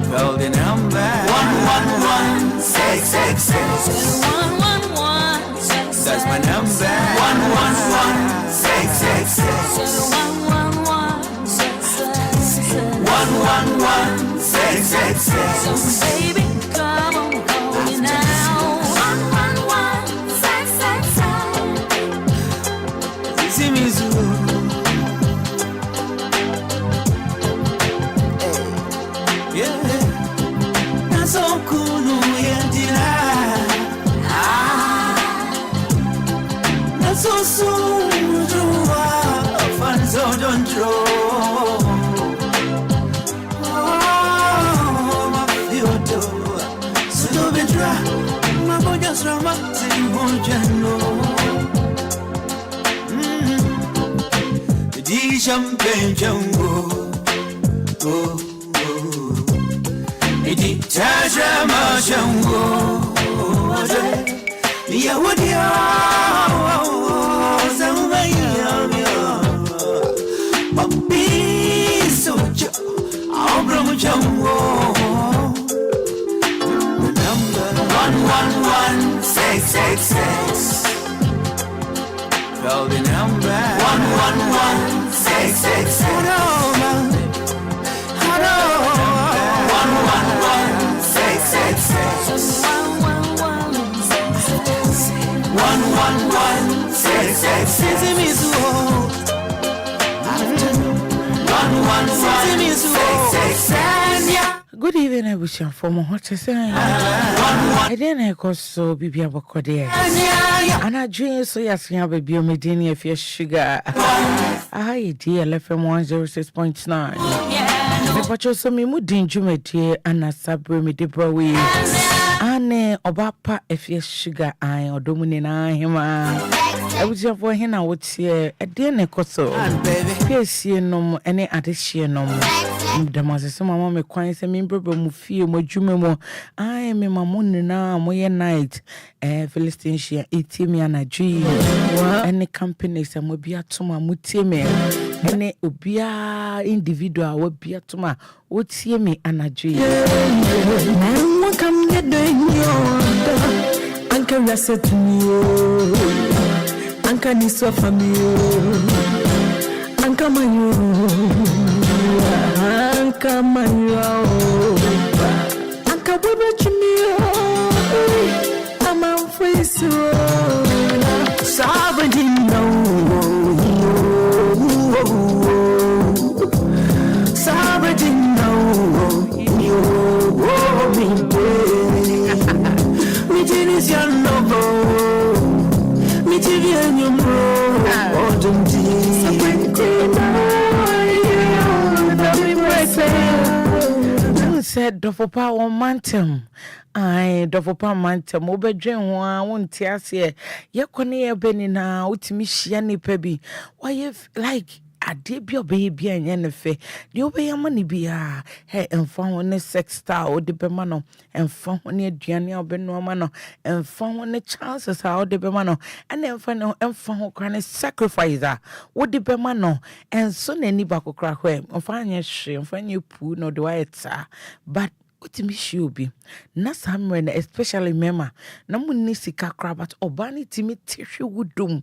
Call the number 111-666. 111-666. That's my number 111-666. 111-666. So baby, come on, call me now. 111-666. See me soon. So cool, that's so soon, fun so don't throw. Oh, my Theodore, so don't be dry. My boy just romantic, the champagne jungle. Tasha Mashango, Mia Wodia, Zamaya, Papi Soja, Albram Jango, number 111-666. Call the number 111-666. Hello. 111-666. Good evening, I wish you for more hot to say. I didn't go so be able to and I dream so yes, you have a biomedini if you're sugar. I DLFM 106.9. But you saw me mooding Jumete and a sabre me de browy. Anne Obapa if you're sugar, I or dominina him. I would have for him. I would say a dear Necoso. Yes, you know, any addition no more. The Master, some mamma me quiet and member Mufio Mojumemo. I am in my moon now, my night. Philistine, she eat me and a dream. Any company, some will be at Toma Mutime. Any ubia individual will be at Toma. Would see me and a dream. Now come the day, Uncle Rasset to me. Uncle Niso for me. Uncle Mayo. Uncle Mayo. Uncle Baba Chimio. I'm out for you. Sabadino. Sabadino. Is your novel, me TV and your bro, said Dofopa one mantum. I Dofopa mantum, Obedren one won't tear here. Yakone benina, Utimishani pebi. Why if like a debut baby and Yennefe, the obey money be a hey and found a sex star or the Bemano and found near Gianni Benomano and found the chances how the Bemano and then found and found cranny sacrificer. What the Bemano and soon any bacco crack way and find your shame and find you poo no do I but Utimi shubi na samrena especially mema na munni sika krabat obani timi tishu wudum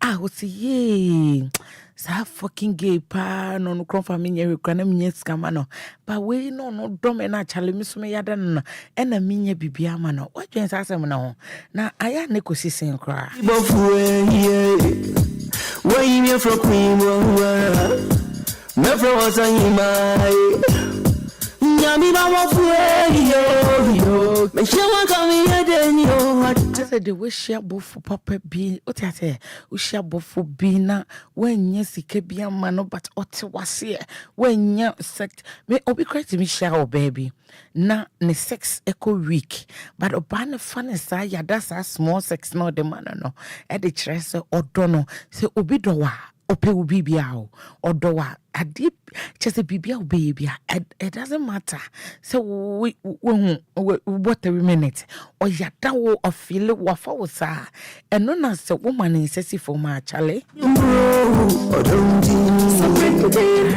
wosi ye sa fucking gay pa no kromfa minye rekwana minye skama no but we no dom na chale misume yada no na minye bibia ma no wadwen sa asem na ho na aya ne kosisen kra bofu ye we me from queen me from wasanyima Yami mama yo me shama kami yeden yo I said the wish ya bofu papa bi o ti ase o shia bofu bi na wanya sika bi ama no but ote wase wanya sex me obi create me share o baby na ne sex eco week but oba ne fan sa ya da sa small sex no de man no e de kire se odo no se obi do wa ope ubibia odowa adi just a bibia baby. It doesn't matter. So we what every minute or yada wo or feel it wafa wasa and none as the woman in sessy for my chale.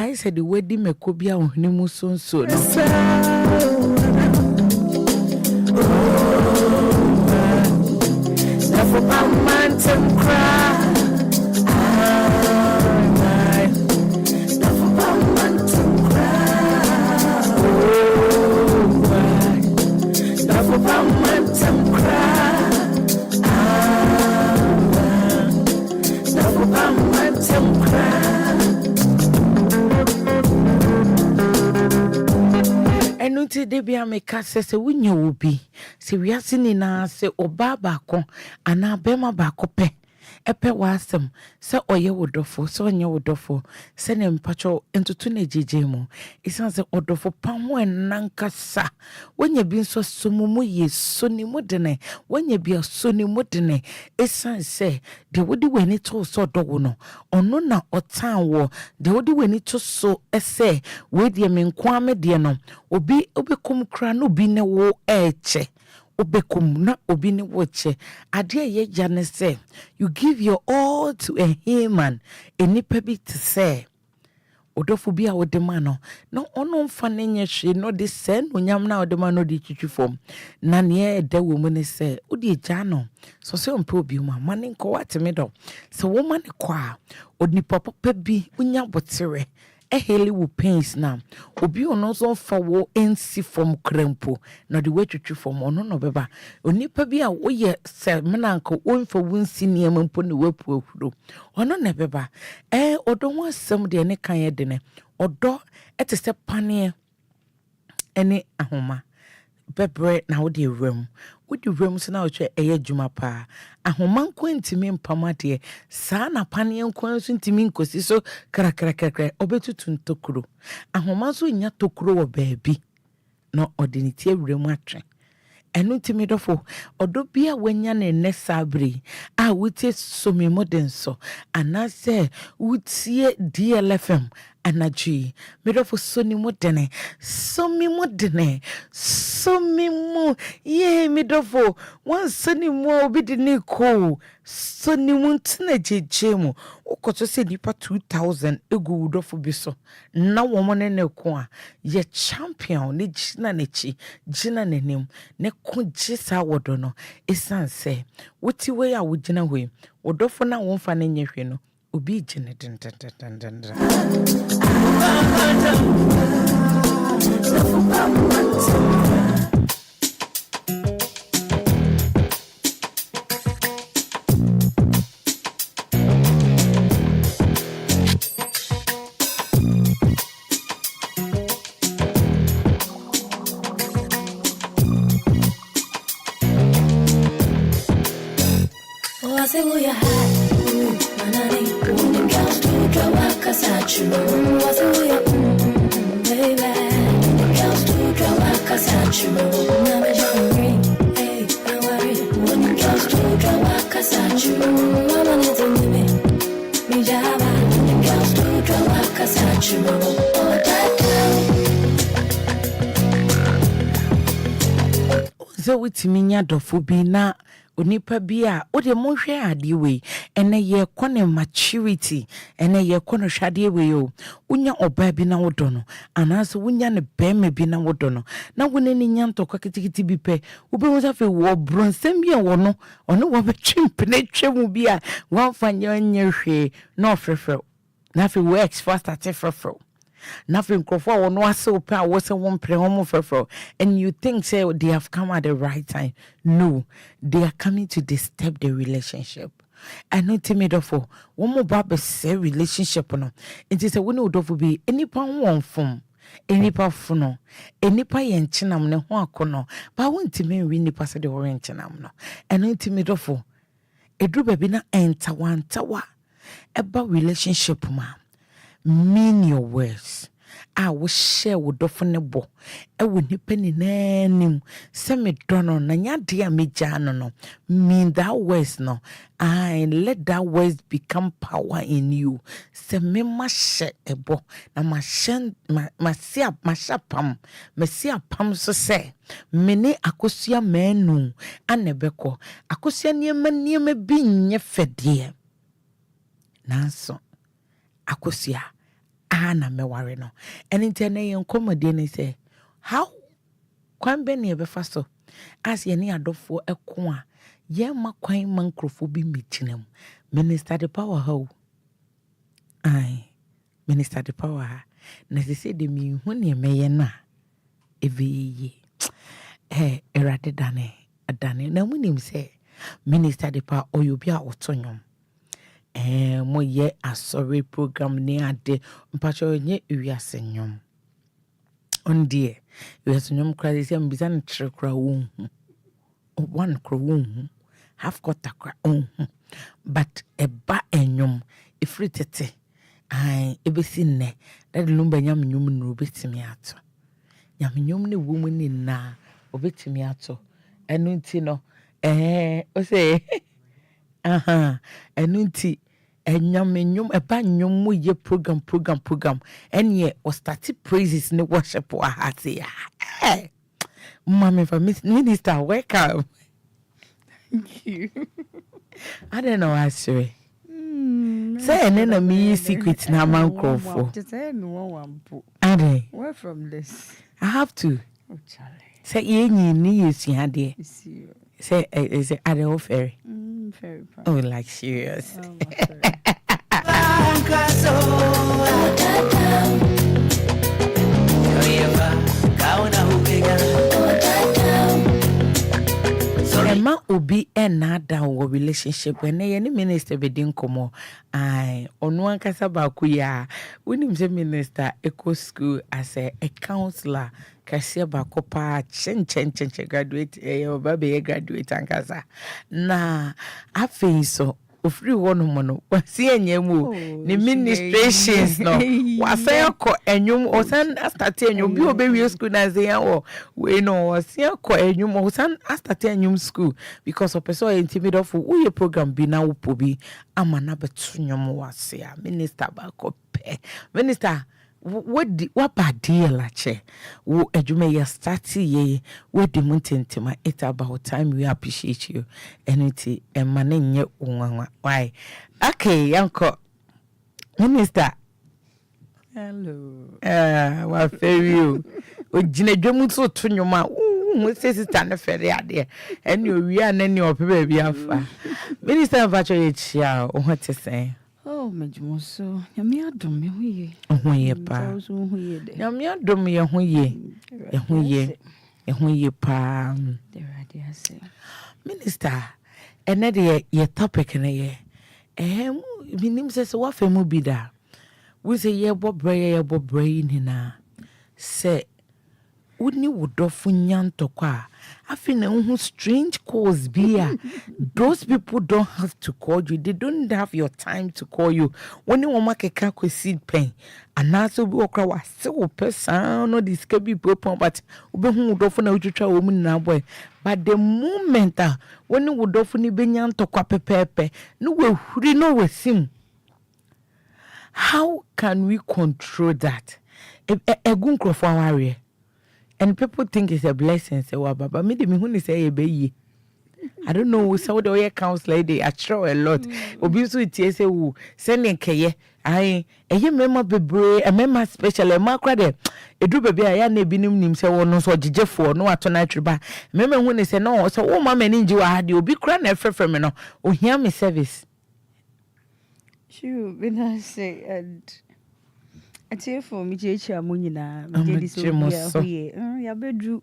I said the wedding me could be on him soon. For my mountain cry. Enti de bia me ka se wunya obi se wiase ni na se oba baako ana bema baako pe epe wasem se oye wodofo se onye wodofo se ne mpacho entutu na jeje mu isan se odofo pamo enankasa wonya bi nso somumu ye soni mudene wonya bi soni mudene isan se de wodi weni to so dowo no ono na otan wo de wodi weni to so ese we de me nkwa me de no obi obekum kra no bi ne wo eche obekum na obi ne woche ade ye jane say you give your all to a human enipa bi to say odofo bi a wodema no na ono mfa ne nyehwe no de se no nyam na wodema no de twitwifom na ne eda wo mu ne say odi eja no so se ompe obi mu amane nko wateme do se wo ma ne kwa onipa papa bi unya botere eheli wo pains na obi ono so fa wo ensi from krempo na de wetwitwi from ono no beba onipa bi a wo ye se menanka wonfa wonsi niam mpo ne wapu ahuro ono ne beba odo ho asem de ne kan ye de ne odo etese pane ene ahoma bebre na wo de rem wodi rem so na wo hwe eye djuma pa ahoma nkwantimi mpamade saa na pane nkwanso ntimi nkosi so krakrakrakra obetutu ntokuro ahoma so nya tokuro wo baabi no odiniti awrem atwe enu ntimi dofo odo bia wanya ne nesabre a wutie somi modenso anase wutie DLFM anaji medofo soni modene somi modene somi mu ye medofo wan soni mu obi de ne ko soni mu ntna jejemu ukoto se nipa 2000 egu udofo biso na womo ne ko a ye champion ne gina nechi gina nenim ne ko gisa wodo no esanse wuti we a wugina hwe wodofo na wonfa ne nyehwe no obi gine den I say we are high, manani, the girls do draw a casachu. I say we are, baby, the girls do draw a casachu. Now me just ring, hey, don't worry, when the girls do draw a casachu. Mama needs me java, the girls do draw a casachu. Oh, that so witimi nya dofo bi na onipa bi a ode monhwe ade we ene ye kone maturity ene ye kono hwade we o unya oba bi na wodo no anaso unya ne bema bi na wodo no na wone ni nya ntokwa kitikiti bi pe ube wo safe wo bronsem bi a wo no ono wo betwempene twemu bi a wonfa nya hwe na ofrefre na fe works fast at frefre nothing crofo or no so pa was a one pre home for and you think say they have come at the right time. No, they are coming to disturb the relationship. I know timid for one more baba say relationship no. It is a window of be any pound one form. Any pafuno, any pie and chinam no one cono, but won't to me win the pass the orange chinam no. And no timid for a drew baby na enter one tawa about relationship, ma. Mean your words. a wo share wo dofo ne bo e wo nipa ni nanim se me dono na nya de a meja no mean that words no and let that words become power in you se me ma she ebo na ma she ma shapam ma si apam so se me ne akosua manu anebeko akosua niema bi nye fede nanso akosua na meware no and intene yen komode ne say how kwan be ne be fa so as ye ne adofo eko a ye ma kwan mankrofo bi metinam minister the power how minister the power na se say de mi hu ne meye na eveye erade dane na munim say minister the power oyobi a otonyom mo ye asori program ni ade mpacho nye wiase nyom ondie wiase nyom kra se mbisa ne trekra wo one kro wo half quarter kra but eba enyom ifritete ebesi ne that lumba nyam nyom no betimi ato nyam nyom ne wo mu ni na obetimi ato enu nti no o say enunti enyamenyum eba nyum mu ye program enye o start praises ne worship wa hate ya mama for minister welcome. Thank you. I don't know actually say na me secret na mankrofo Just say me one po. ade Where from this? I have to Oh Charlie. say yenyi ni yesua de See you. say is it ade offer Very proud. oh like serious Emma obi enada wo relationship when ye ni minister be din komo onu ankasa ba ku ya wonim se minister eco school as a counselor kase ba ko pa chen graduate oba be graduate ankasa na afei so ofri wono mono wasi enyemu ni ministrations no wasa ko enyum osan start enyum bi obewie school na ze yan we no wasi ko enyum osan start enyum school because of person intimate of we program bi na wo bi amana betu nyum wase a minister ba ko pe minister what bad deal lache wo adwuma ya start ye we di muntentima it's about time we appreciate you anything emane nye unwanwa why okay yanko minister hello wa feri o ogina dwemu so to nyoma wo se sister na fere ade ene owi a na ne opeba bi afa minister virtual ye chia o hote sen oh mejumoso nyame adom me hoye hoye pa nyame adom ye hoye pa the radio say minister ene de ye topic na ye minim se wa femu bi da we say ye bobre ni na se woni wodofo nyantokwa afi na hu strange calls bia those people don't have to call you, they don't have your time to call you when you makeka kwesi pen anaso bi okra wa se wo person no this can be problem but obehu wodofo na utwitwa wo mu na boy but the moment when you wodofo ni benyantokwa pepepe no we huri no we sim. How can we control that? Egun krofo aware and people think it's a blessing say wa baba me de me hu say e be yi. I don't know so the way counselor they attract a lot obi so tie say wo send nkeye ai eye mema bebre e mema special e makra de edu bebe aya na ebinim nim say wo no so gigefo no ato na triba mema hu ne say no so wo mama ni nji wa ha de obi kra na efrefre me no ohia me service. Sure, when I say and I tell for me checha mo nyina me dey so ya bedru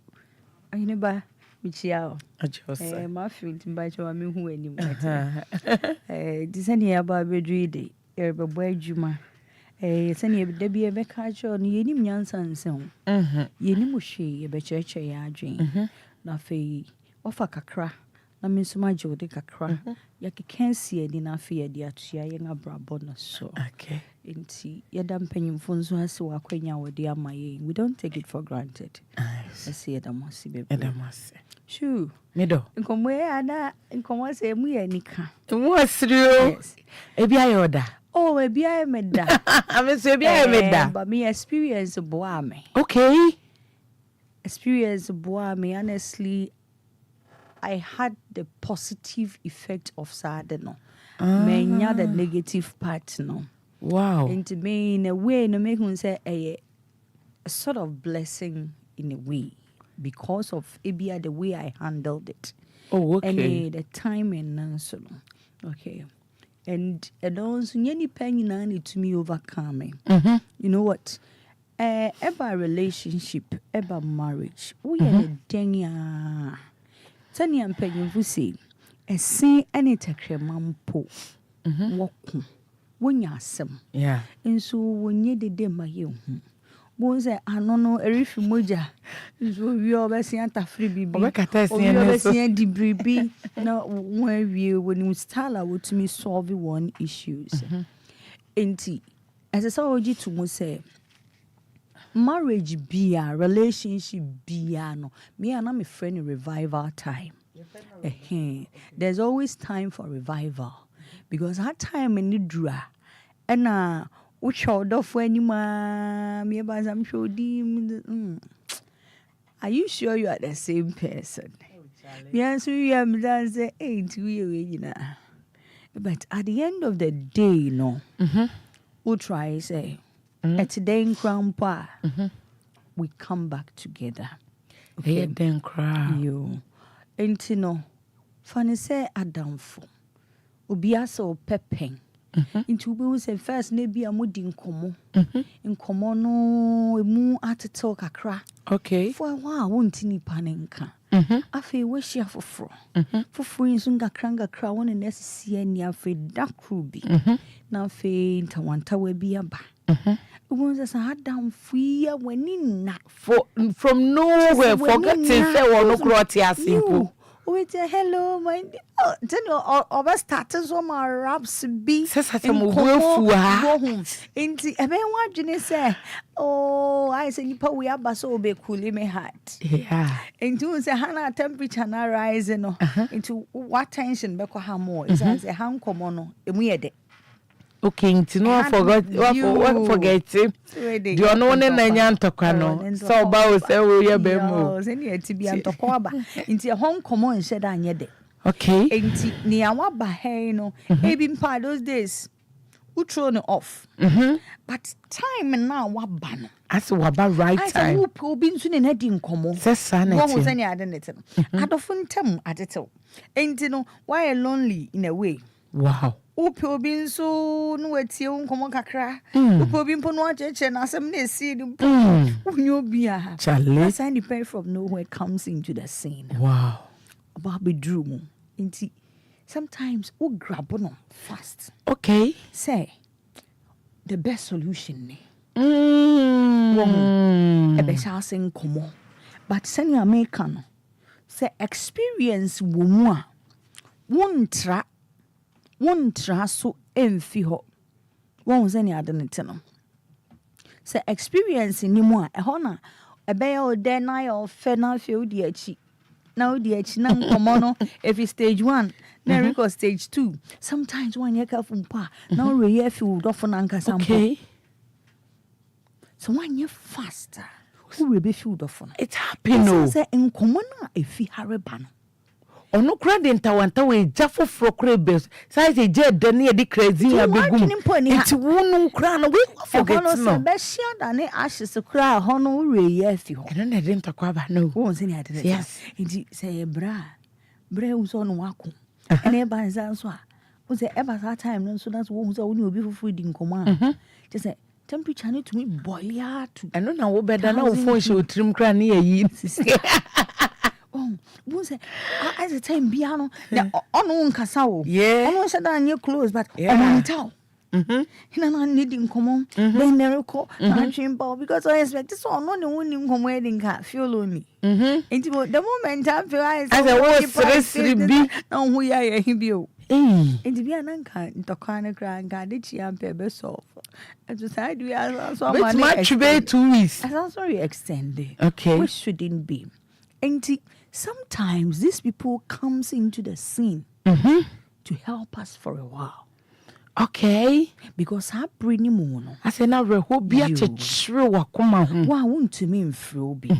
ayineba me chia o ma feel timba che wa me hu anim disani ya ba bedru de e be bo adwuma sani da bi e be ka che no yenim nyansa nse ho yenim hwe e be cheche ya adwen na fe ofa kakra na me nsoma je kakra ya kekensie ni na fe ya di atua ye na brabo no so okay Inti yada mpanyimfo nso ase wakwanya wode ama ye. We don't take it for granted. Ase yada masi bebe. Yada masi. Shoo. Mido. Nkomo ye ana nkomo se mu ye nika. Mu asrio. Yes. Ebi ayoda. Oh, ebi ayemeda. Ameso ebi ayemeda. But me experience boa me. Okay. Experience boa me, honestly. I had the positive effect of sadness. Menya the negative part no. Wow. And to me, in a way, no make me say a sort of blessing in a way because of Ebia the way I handled it. Oh, okay. And the timing and so on. Okay. And also, any pain you to me overcoming. You know what? Ever relationship, ever marriage. We are the denya. Tani ampenye vusi. Esi ene tekre mampo. Woku. Wonya asem. Yeah. Nso wonye dede ma ye hu. Bon se anono erifi moja. Nso wi obesi antafri bibi. Obekata esi ene so. Obesi di bribi na when we start out me solve one issues. Enti as I saw oji to mo say marriage bia, relationship bia no. Me and my friend revival time. There's always time for revival. Because that time in the dra and which showed off when you me about I'm sure are you sure you are the same person? Yes, we am say ain't we you know. But at the end of the day, no, we'll try say at then grandpa we come back together. Okay, then cry. You ain't no funny say Adamfo. Obia so pepping. Into we say first maybe a mudi nkomo. Nkomo no emu atete kakra. Okay. For a while won't ni panenka. Afi we share for nso ngakra kra won na sisi ani afi dakrubi. Na afi ntawanta we bi aba. Won't say Adam fuya weni na from nowhere forget to say one no kroti asimple. Wait, hello, my. Oh, then you started so my raps be. Says at some go home. Inti, I mean, what you say? Oh, I say, you we are baso be cool me heart. Yeah. Into the Hana temperature na rising into what tension beko hamo is as a hand common. Emuede. Okay, into no forget what forget him. Do you know one na nyantokano? So ba say we ya be mo. Say ni eti bi antokwa ba. Into a home common said anyede. Okay. Enti ni awaba hey no. Ebi mpa those days. We throw no off. But time now waba no. As waba right I time. say who obi nso ne nadi nkomo. Say sanity. Wo say ni ade net no. Adofo ntem adetew. Enti no why lonely in a way. Wow. Upe obi nso no watie nkomo kakra. Upe obi mpo no acheche na asem na esi ni mpo. Unyo bia. Charlie. As any pain from nowhere comes into the scene. Wow. About bedroom. Inti sometimes we grab no fast. Okay. Say the best solution ne. Mm. E be sha sing nkomo. But send you American say experience wo mu a wontra so emfi ho won se ni ade nete no se experience ni mu a ho na ebe ya ode na ya fe na fe odi achi na nkomo no if stage 1 na record stage 2 sometimes one ye ka fumpa na re ye fi udofo na nkasa mpo Okay. so one ye faster who will be fi udofo no It's happening no. se nkomo na efi hareba no Ono kra de ntawanta we jafo frokre be sai se je de na di crazy ya begum enti wonu kra no we forget no se be shia da ne ashes kra ho no re ye fi ho eno na de ntakwa ba no won se ni ade yes enti se bra uso no wako ene ba nza so a wo se e ba that time no so that's wo so woni obi fufu di nkoma je se temperature no to me boil ya to eno na wo beda na wo phone she otrim kra na yi Who say at the time piano on nkasa wo ono say that you close but on tell hina na needing come then there ko na chimba because I expect this one no ne woni nkomo edin ka feel lonely the moment I feel I say wo sresri bi na hu ya hi bi o And be an uncle, Tokana Grand Gadichi and Pebble solve. And to side we are so much 2 weeks. I am sorry extended. Okay. Which shouldn't be. And sometimes these people comes into the scene to help us for a while. Okay. Because I bring him on. I said, now, who be at a true wakuma. Why won't to mean Froby?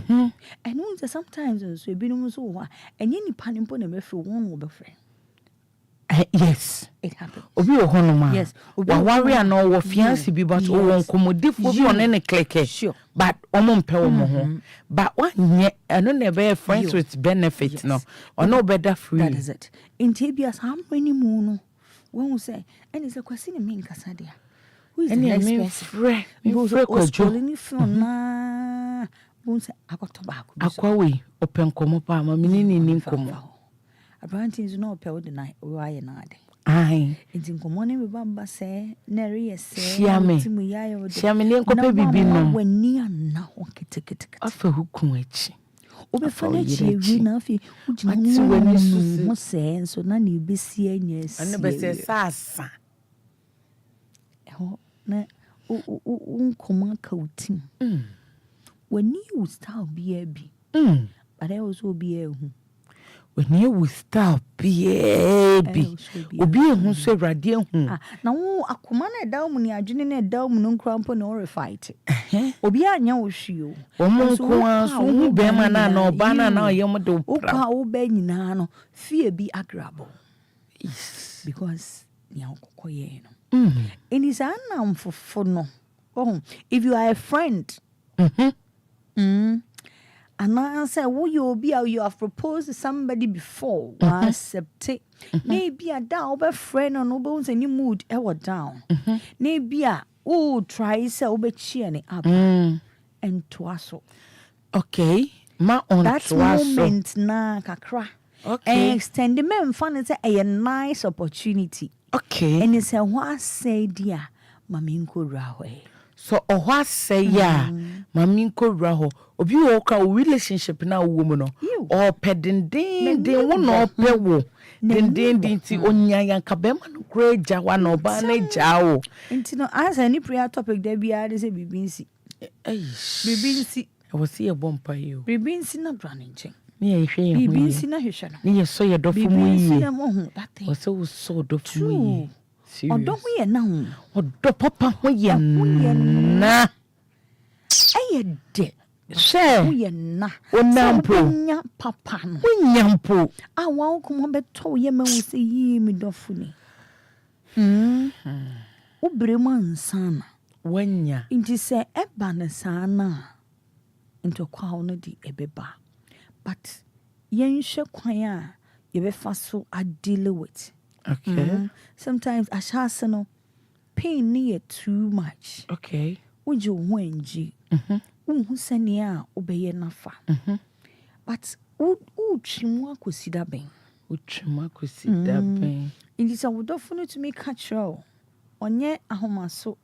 And sometimes so be no so and any panimpo never feel one will be friend. Yes, it happens. Obi ohonoma. Yes. Worry and all wo fiancé bi but o komodifo bi on any click. Sure. But omo mpe omo ho. But one nye eno na be friends with benefits no. Or no better free. That is it. In Tibias how many mono when we say and it's a question me nkasa dia. Who is the next person? Because Kojo phone na won say akoto baako. Akwa we open komo pa ma menini ni nkomo. Apparently is no pay the night why na ade. Ai. It's in common we bamba say neri say. Shiame ni nkope bibi no. When near na okete. Afa hukun echi. Obe fane chi wi na afi ujina weni susu mo say so na ni besi anya si. Ane be say sasa. Ho na unkoma kautim. When you start be but I also be a when you will stop baby obi ehun so awrade ehun na wo akoma na dawo ni adwene na dawo no nkrampo na ore fight obi anya wo hwio omo nko so hu be ma na oba na oyem de opa wo be nyina no fie bi agrabo because ni akokoye no it is an fofo no if you are a friend and I say, you have proposed to somebody before, accept it. Maybe a down friend or no bones any mood ever down. Maybe try so be cheering up and twasso. Okay, ma on that moment na kakra. Okay, and extend the men fun is a nice opportunity. Okay, and it's a what say dear, Maminko Rawe. So ohwa say ya mami nkowura ho obi wo ka relationship na wo mu no o pedin wo no pe wo den ti onya yanka be ma no greja wa no ba na ja wo nti no as any prayer topic there be ade say bibinsi bibinsi I was see a bompa you bibinsi na brand nchen me ye hwe ye bibinsi na hwehwe no me ye so ye dofo mu yi bibinsi na mo hu that thing so dofo mu yi odo ho ye na ho odo papa ho ye na aye de she ho ye na onampo nya papa no nyampo awa ko mo beto ye ma wo se yi mi dofo ni obremu ansana wanya inti se eba na sana into kwa ho no di ebeba but yen hwe kwan a ye be fa so a deal with. Okay. Sometimes ashasano pain near too much. Okay. Would you wenji? Who send ya obey nafa. But chimwa kusida ben. Uchima kusida ben. In this I would often to make catch on ye ahomaso.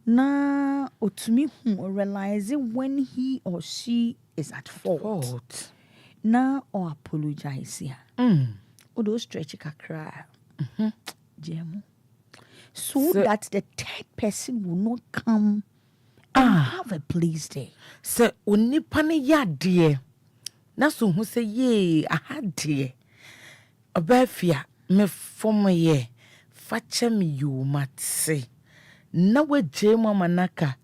Na otumi realize when he or she is at fault. Na or apologize ya. Odo stretch kakra. Jemu. So that the third person will not come and have a place there. So onipa ne yade. Na so hu say ye ahade. Efya me form ye. Fache me you matse. Na we jemu manaka.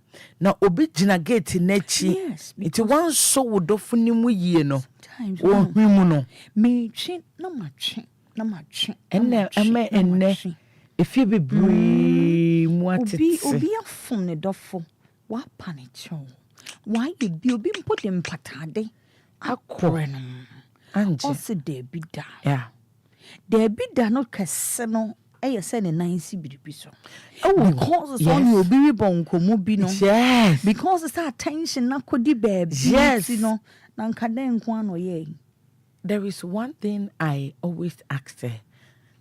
Na obi gina gate nechi. Yes. It one so wodofo ni mu yie no. Times hwimu no. Me chin na machi. Enne Efya bebre mu atete. Obi afon ne dofo. Wa panicho. Why you be obi put them patade. Akore no. Anje. Ose de bi da. Yeah. De bi da no kese no. Eye se ne nansi biribi so. Because it's on your baby bonko mu bi no. Yes. Because it's attention na kodi baby. Yes. You know. Na nkade nko ano ye. There is one thing I always ask her.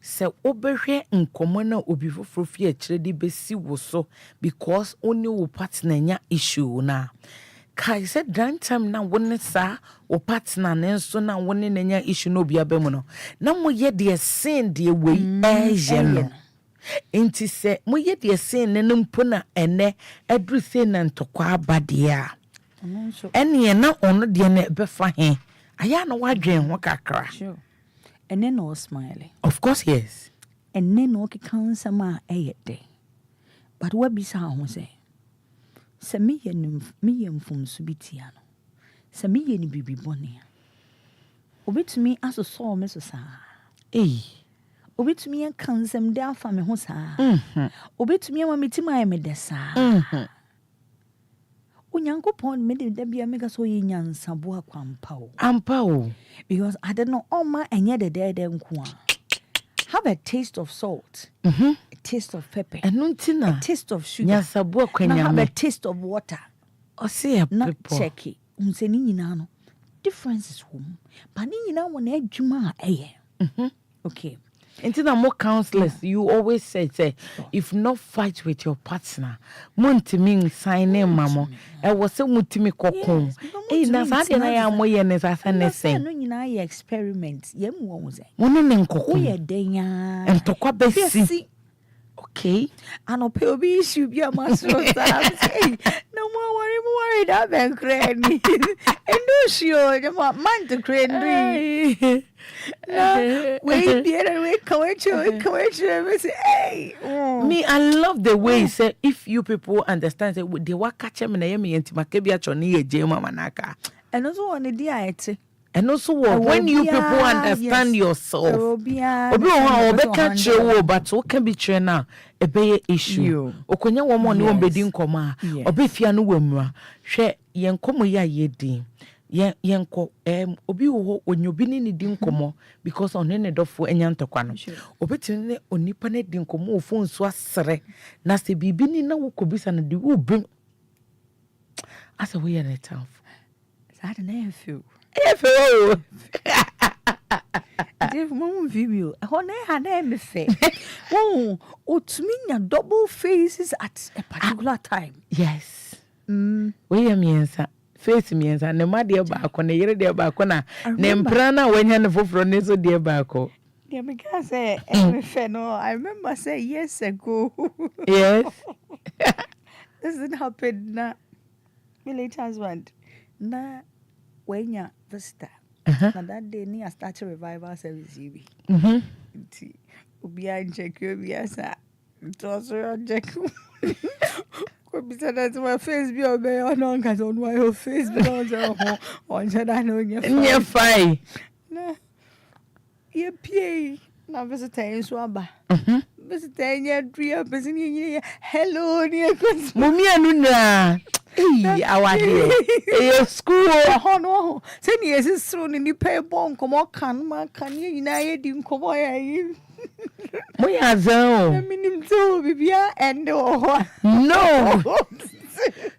Se obehwe nkomo na obi foforo fi akire di besi wo so because only wo partner nya issue na. Kai said dan time na wonne sa o partner ne nso na wonne nanya issue no bia be mu no na mo ye de sin de wei no enti se mo ye de sin ne mpo na ene adru sin na ntokwa abade a ene na ono de na be fa he aya na wadwen ho kakra sure ene no smiling of course yes ene no ke kan sama eyede but what be sa ho say se me ye mfumsu bitia no se me ye ni bibi bone obetumi asoso me so sa obetumi en kansem de afa me ho sa obetumi ama metima ya me de sa Unyankopon me de bia me ka so ye nyansabo ampa o because I don't know all my enye de nko a have a taste of salt a taste of pepper enuntina a taste of sugar nyansabo akwanya have a taste of water o see a not check it unse ni nyina no differences home but ni nyina won adwuma eye okay Into more counselors, you always say, if not fight with your partner, Muntiming sign name, Mamma. I was so mutimi cocoon. Eh, Nazadi and I am way and as I say. No, you know, experiments. Yem was it. One in cocoon, a day and Tokabe see. Okay, and I'll pay be issue be a master. No more worried. I've been crying. And no, sure, you want man to cry. Wait, dear, wait, come hey. Me, I love the way he said, if you people understand that they work catch him and I am in Timakebia Choni, Jema Manaka. And also on the DIT. And also, when you people understand yourself, catch you, but what can be trained now? A bay issue. Okonya woman won't be din coma, or be fianu wemra. Share yen como ya ye din. Yen ko obi wo onyo bi ni din komo because on ne do fo enyan tokwano obetine onipa ne din komo ofo nso asere na se bibi ni na wo kobisa na di wo bim asa we na town that na feel Dave mom video ho na ha na me fe wo otumi nya double faces at a particular time yes we am yensa face means and the mother back on the year there back on a nemprana when you have for neso dear back. Yeah, because I remember say years ago. Yes. This didn't happen na my late husband. Na when you visitor. Na that day I started revival service. Ubia check you biasa. It was check. Because my face be obey on cause on my face be on I know you fine. Na ye pay na visitor so aba. Visitor nya dria person nya hello ni Mummy anu na. Eh awa here. Eh school ho no. Say ni esi so ni pay bon komo kan ma kan ye na ye di komo ya yi. Moya zao. Minim to bibia and no.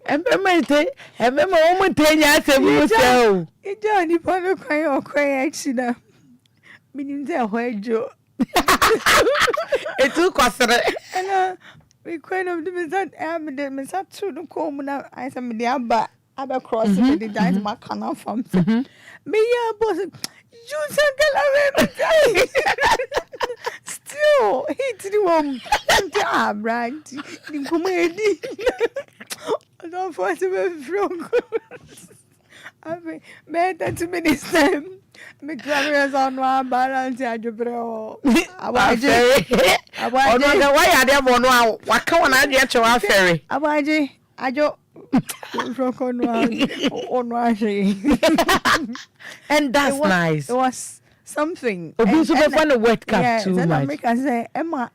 Emema woman tenya asem so. Ija ni pa no kwan action. Minim te hoejo. Etu kwasere. And we kind of the misat to no come na I say me dey aba cross the dance ma kana from. Me ya boss you say still hit the one right the comedy I don't force me from I mean better 2 minutes time me cameras on one balance ajubro abaje why are there one waka wana ade che wa ferry abaje ajo and that's nice. It was something. Obi so be find a word cap too much. Make I say, Emma,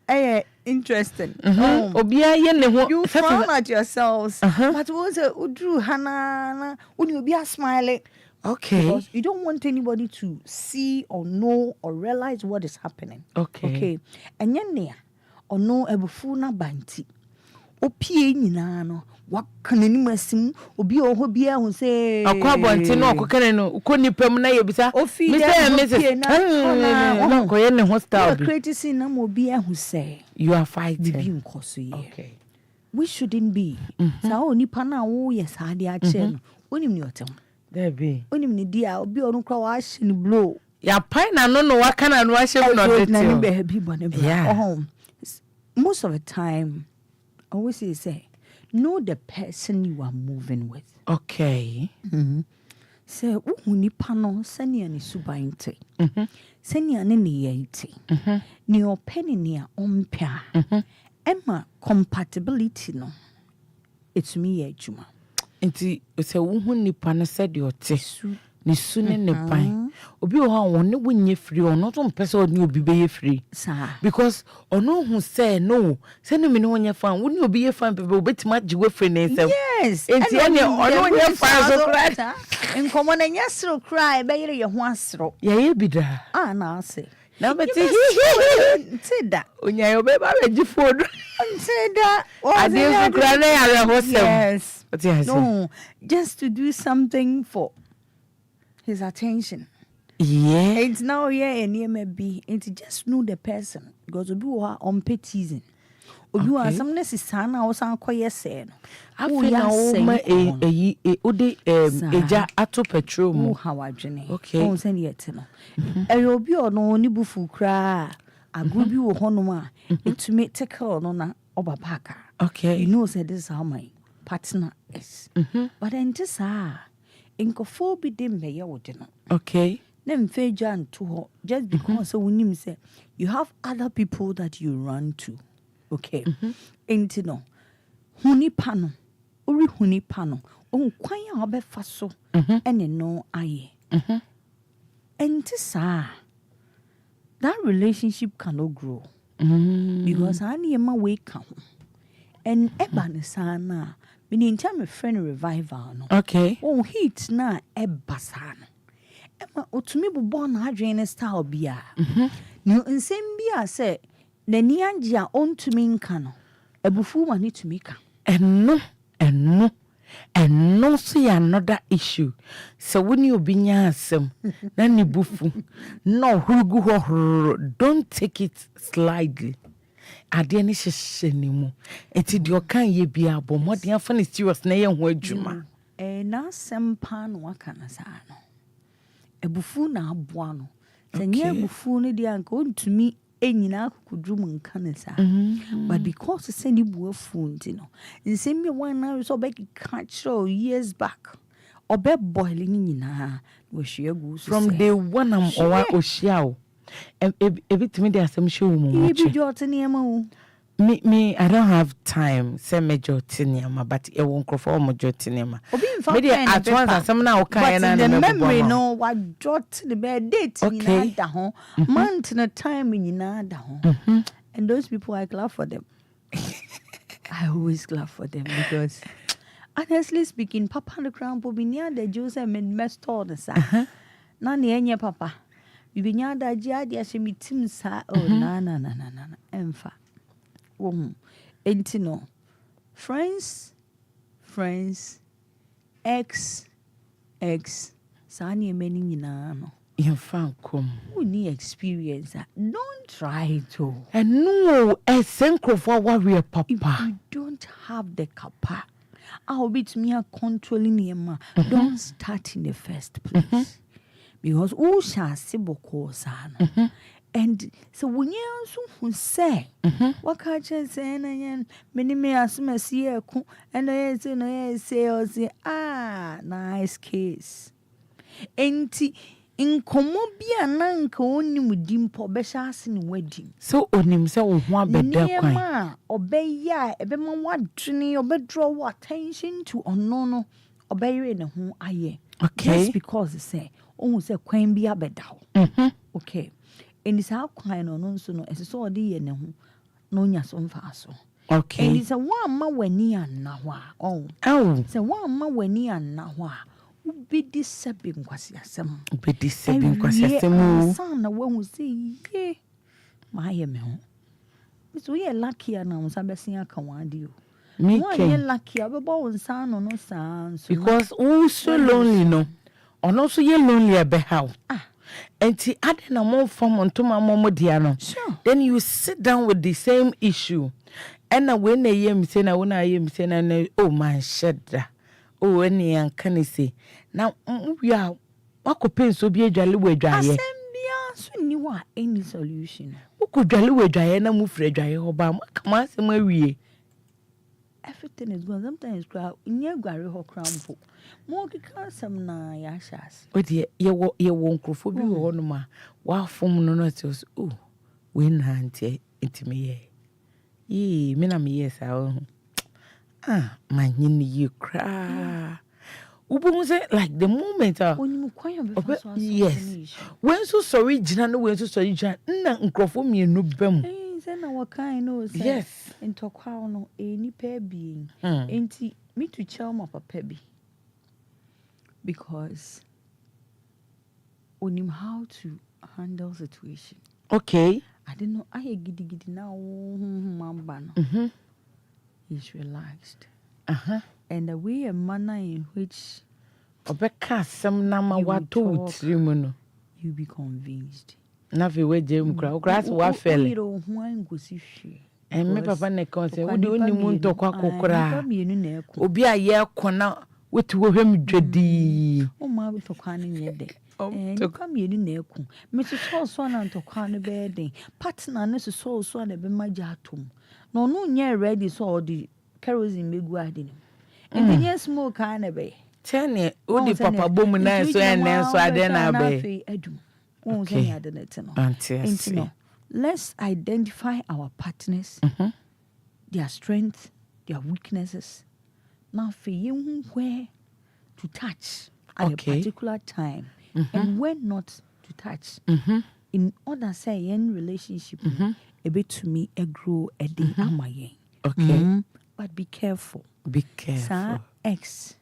interesting. Obi aye ne ho. You frown at yourselves, but was a udru hana when you be smiling. Okay. Because you don't want anybody to see or know or realize what is happening. Okay. And yenya or no ebufu na banti. Opie nyina no wakanani masim obi oho bia hu say akwabonti no okokane no ukonipam na yebisa me say message na koye ne hostile be criticism na mo bia hu say you are fighting be nkoso ye okay we shouldn't be sa onipa na wo ye sa de a che no Onim ni otem. There be. Onim ni dia obi onu kra wa hye ni blow. Ya pai na no waka na no ahye no detail. Yeah. Most of the time, I always say, know the person you are moving with. Okay. Say, nipa no sani ani subainte. Sani ani ni yente. Ni openi ni a ompia. Emma compatibility no. It's me ejuma. Enti se wo nipa no said your te. Ni sune ne pan. Obi o ha won ne wonye free or not on person ni obi be free. Because ono hu say no. Say no me no wonye fan. Woni obi ye fan pepe obetima giwe free ne nsem. Yes. Enti ene ono wonye fan so cry. Nkomo na nyasro cry be yire ye ho asro. Ye bi da. Ah na ase. Na beti Ntida. Onya yo be ba be food. Ntida. Ade so cry na ya ho sem. Yes. What you say? No, just to do something for his attention. Yeah. It's now and you may be. It's just know the person because you are on pet teasing. Or you are some necessary or some quiet saying. I feel now ode eja ato petrol mu. How I journey. Okay. Don't send yet no. You'll be on no bufu cry. I go be with honoma. It to make take her no na obapaka. Okay. You know, said this is how my partner is. But then just Inkofo bi dem be ye wote no. Okay. Nem feja to her just because so when you say you have other people that you run to. Okay. Enti no. Huni pano. Uri huni pano. On kwan ya obefa so ene no aye. Enti sa that relationship cannot grow. Because ani ema we ka ho. And eba ne sana meaning time a friend revival no. Okay. Oh heat na eba sana. Ema otumi bubo na adwene style bia. Ni nsem bia say nani anje a ontumi nka no. Ebufu ma ni tumi ka. Eno so ya another issue. So when you be nyasem na ni bufu no hugu ho don't take it slightly. Ade ne hyehye ni mu. Enti de okan ye bia bo modern fa ne serious na ye ho adwuma. Na sempa no aka na sa no. Ebufu na aboa no. Senye ebufu ne de anka ontumi enyina akukudrum nka ne sa. But because send buafu nti no. Nsem bi one now so be catch years back. Obe boiling nyina we hwe agu so. From day one am owa ohia. Everything they asem show mu. Me I don't have time say major tinema but e won crofo mo jotinema. Me at once asem na o kan na na memory no wa jot the bed date nyina da ho month na time nyina da ho. And those people I clap for them. I always clap for them because honestly speaking papa the crown po bi near the Joseph messed all the sa. Na ne enye papa. Bibinya da jia dia hye mitim sa oh na emfa wo enti no friends ex sa ne many nyina no Yemfa kom who need experience don't try to and no esenkrofo warrior papa if you don't have the capa I'll be to me controlling him don't start in the first place. Because who shall see boko sana. And so when you so say what catch say and many me as see and I say or say nice case. Enti in komobia nanka oni mudimpo besha sin wedding. So onim say wo ho abeda kwan. Obeya ebema wadwene obedro attention to onono obeyre ne ho aye. Okay. Just because say say kwan bi abeda ho. Okay. And this how kwan no so no ese so odi ye ne ho no nya so mfa so. Okay. And it's a one ma wani anna ho a. Oh. Say one ma wani anna ho a. Ubidi sebi nkwasi asem. Ubidi sebi nkwasi asem. San na wo say ye. Ma ye me ho. So ye lucky na mo sa besin aka wan di o. Me ken lucky abebo nsan no no san so. Because who so lonely no. Ono so ye lonely ebe how. Enti ade na mo form onto ma mo dia no. Sure. Then you sit down with the same issue. And na when na yem say na wona yem say na oh man shedda. oh any an can say now we are wako so be adwale we adwaye asembia so ni wa any solution woko dwale we adwaye na mu fre adwaye ho ba kama asem awie everything is going sometimes cry nye gware ho crampo mo kika asem na ya shas odi ye wo nkrofo bi wo no ma wa fom no no te so oh we na ante intime ye me na me yes my nyini you cry Ubu say like the moment yes when so sorry jina no when so sorry jina na nkrofo mienu bam say na what kind no say yes ntokwa no nipa bi enti me to tell my papa bi because onim how to handle situation. Okay, I didn't know I gidi now mamba no he's relaxed and the way a manner in which obeka sem na ma wato utirimu no you be convinced na fe we jem kra okra so wa fele you don't want go see she and me papa na kon say odi onimu ntokwa kokra obi aye kona wetu wo hwem dwadi o ma ntokwa ne nye de nka mienu na eku me so na ntokwa ne be den partner ne so na be maja atom no no nye ready so the kerosene megu ade ne and yes smoke na be tene odi papa bom na so en so ade na be adum won say ade na te no let's identify our partners their strengths their weaknesses now for you where to touch at a particular time and when not to touch in order say in relationship a bit to me a grow a day amaye but be careful sa ex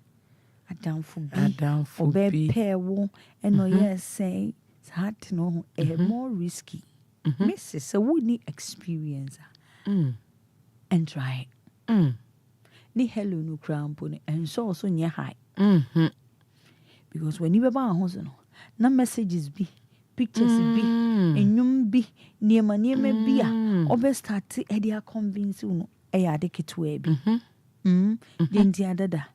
Adam for be pair wo and no yes say that no more risky Mrs. So we need experience and try ni hello no crampo and so near high because when you ba house no na messages be pictures be enyum bi niema bi a obe start e dia convince no e ya de keto bi denti adada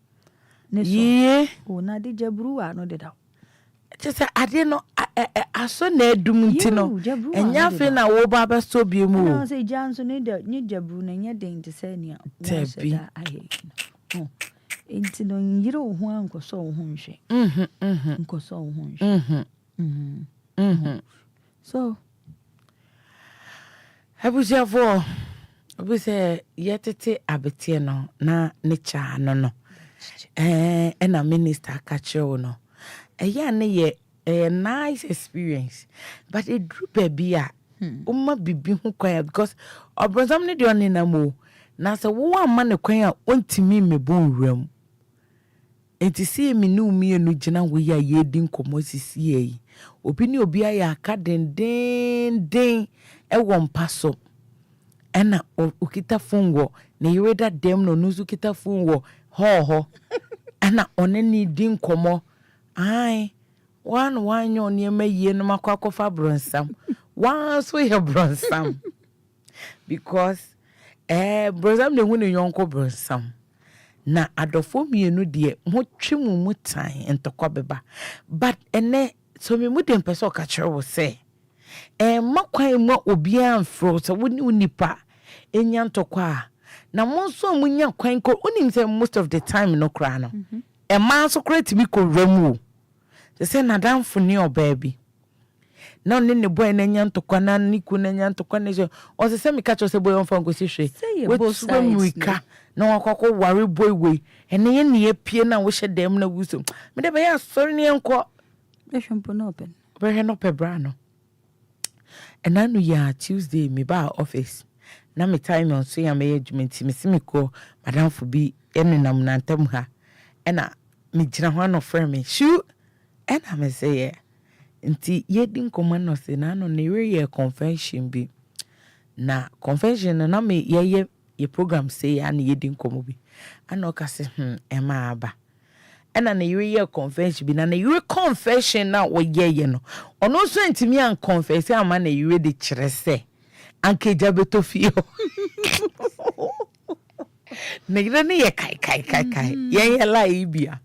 ne so o na de jabru a no de da just ade no aso na edum nti no enya fe na wo ba ba so bi mu na say janso ne de ni jabru na nya denti se ne a ahe enti no nyire wo ho ankoso wo ho nhwe nkoso wo ho nhwe so abuja for obi say yetete abetie no na ne cha no na minister ka chewo no eya ne ye a nice experience but it drew baby a umma bibi hu kwa because obronsam ne de on na mo na se wo amma ne kwan a ontimi mebon wram enti see me no mienu gina wo ya ye din komosisi yi obi ne obi aya aka den e wo mpaso ena okita fungo na yeweda dem no nuzu kita fungo ho ena oneni din komo ai one nyo ne maye no makwakofa bronsam one so ye bronsam because bronsam ne hu ne yonko bronsam na adofo mienu de ho twemu mutan entokwa beba but ene so me mudem pese ka kire wo se makwan mu obi amfro so woni unipa enya ntokwa na monso munya kwan ko unim se most of the time no kra no man so create me ko ramu they say na damfo ni obaby na onne ne boy na nya ntokwa na niku na nya ntokwa na so o se me ka cho se boy on fa ngosi hwe we muika na wakoko ware boy we ene ye ne pie na wo hye dem na wuso me de be ya sorry ne enko be hwempo no open be he no pebra no enanu ya Tuesday me ba office na me time on so ya me adwumenti me simiko madam fo bi enenam na ntam ha ena me gina ho no frame me shu ena me say yeah nti yedin koman no se na no ne we convention bi na convention na me ye program say ya na yedin komo bi ana ka se ema aba ena na ye convention bi na ye confession na wo ye no ono so ntimi an confess ama na ye de kire se anke jabeto fio Nigga ne kai. Ye lie bia.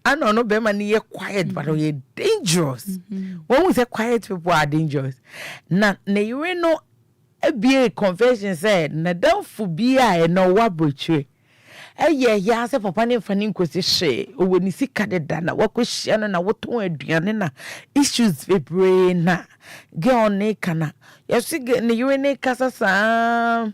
I don't know be man ye quiet but ye dangerous. When we say quiet people are dangerous. Na ne no be confession said na don't phobia no wa brochwe. Ya se papa ne mfa ne nkosi hye o ni sika de da na wakohia no na woton aduane na issues bebre na girl ne kana yes ne yure ne kasa sa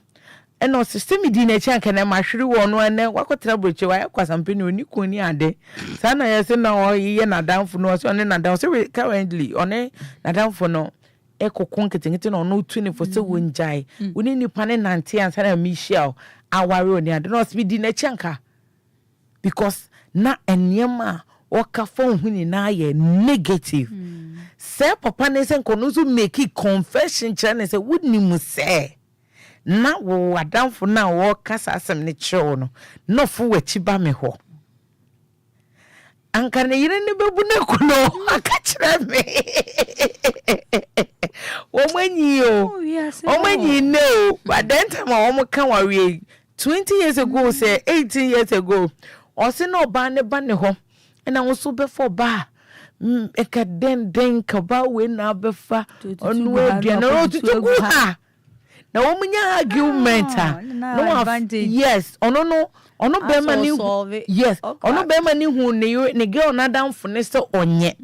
eno system di na chi anka na mahwere wo no ene wakotra broche wa yakwasampe ne oni koni ade sa na yes na o ye na danfo no so ne na dan so currently one na danfo no ekokon ketengete no no 24 se wonjai woni nipa ne nante ansa na Michelle aware oni ade no so di na chanka because na enyema waka phone huni na ye negative say papa ne se nkono so make confession chane say wudni mu say na wo adamfo na wo kasa asem ne chewo no fo wachi ba me ho anka ne yire ne bebu ne kuno aka kire me wo manyi o o manyi no but then time wo mo kan wawe 20 years ago say 18 years ago o se no ba ne ho na wo so be for ba eka den ka ba we na be fa onu adua no tutu ha na wo munya argument no yes ono be mani yes ono be mani hu ne girl na down for ne so onye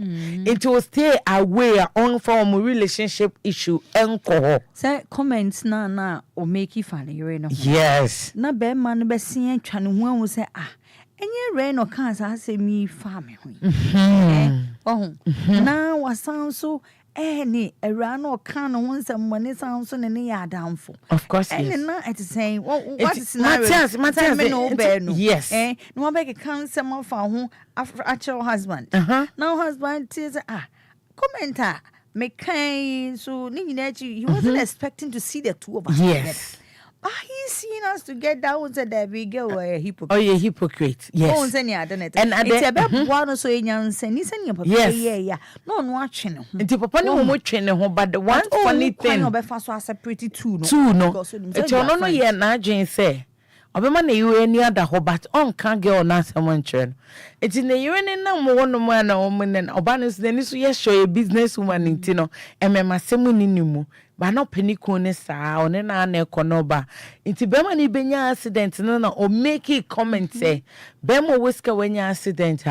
it will stay away on from relationship issue enko say comments na o make you fan you no yes na be man be sen atwa ne ho ahu say enye rain no kan sa say me fa me ho na wasan so ni era no kan no nsam mane san so ne ya adamfo of course yes and na it is saying what is Matthias no be no yes no be kan sem fa ho actual husband now husband says commenter me kind so he wasn't expecting to see the two of us yes he's seen us together. Was a Debbie girl a hypocrite? Oh, yeah, hypocrite. Yes. Oh, then yeah, done it. And it's about one so young sen. He's in your papa. Yeah. No one watching. And the papa no watching home, but the one funny thing. No, but fast was separate two. No. It's no yeah. Na Jane say. Obema na you any other ho but on can girl na someone chen. It's in the you any na mo one man na woman and obanis then so yes show a business woman intino. Emema semu ni nimu. Ba no peniko ne sa one na na ekonoba nti bema ni benya accident no na o make comment say bema whisker wenya accident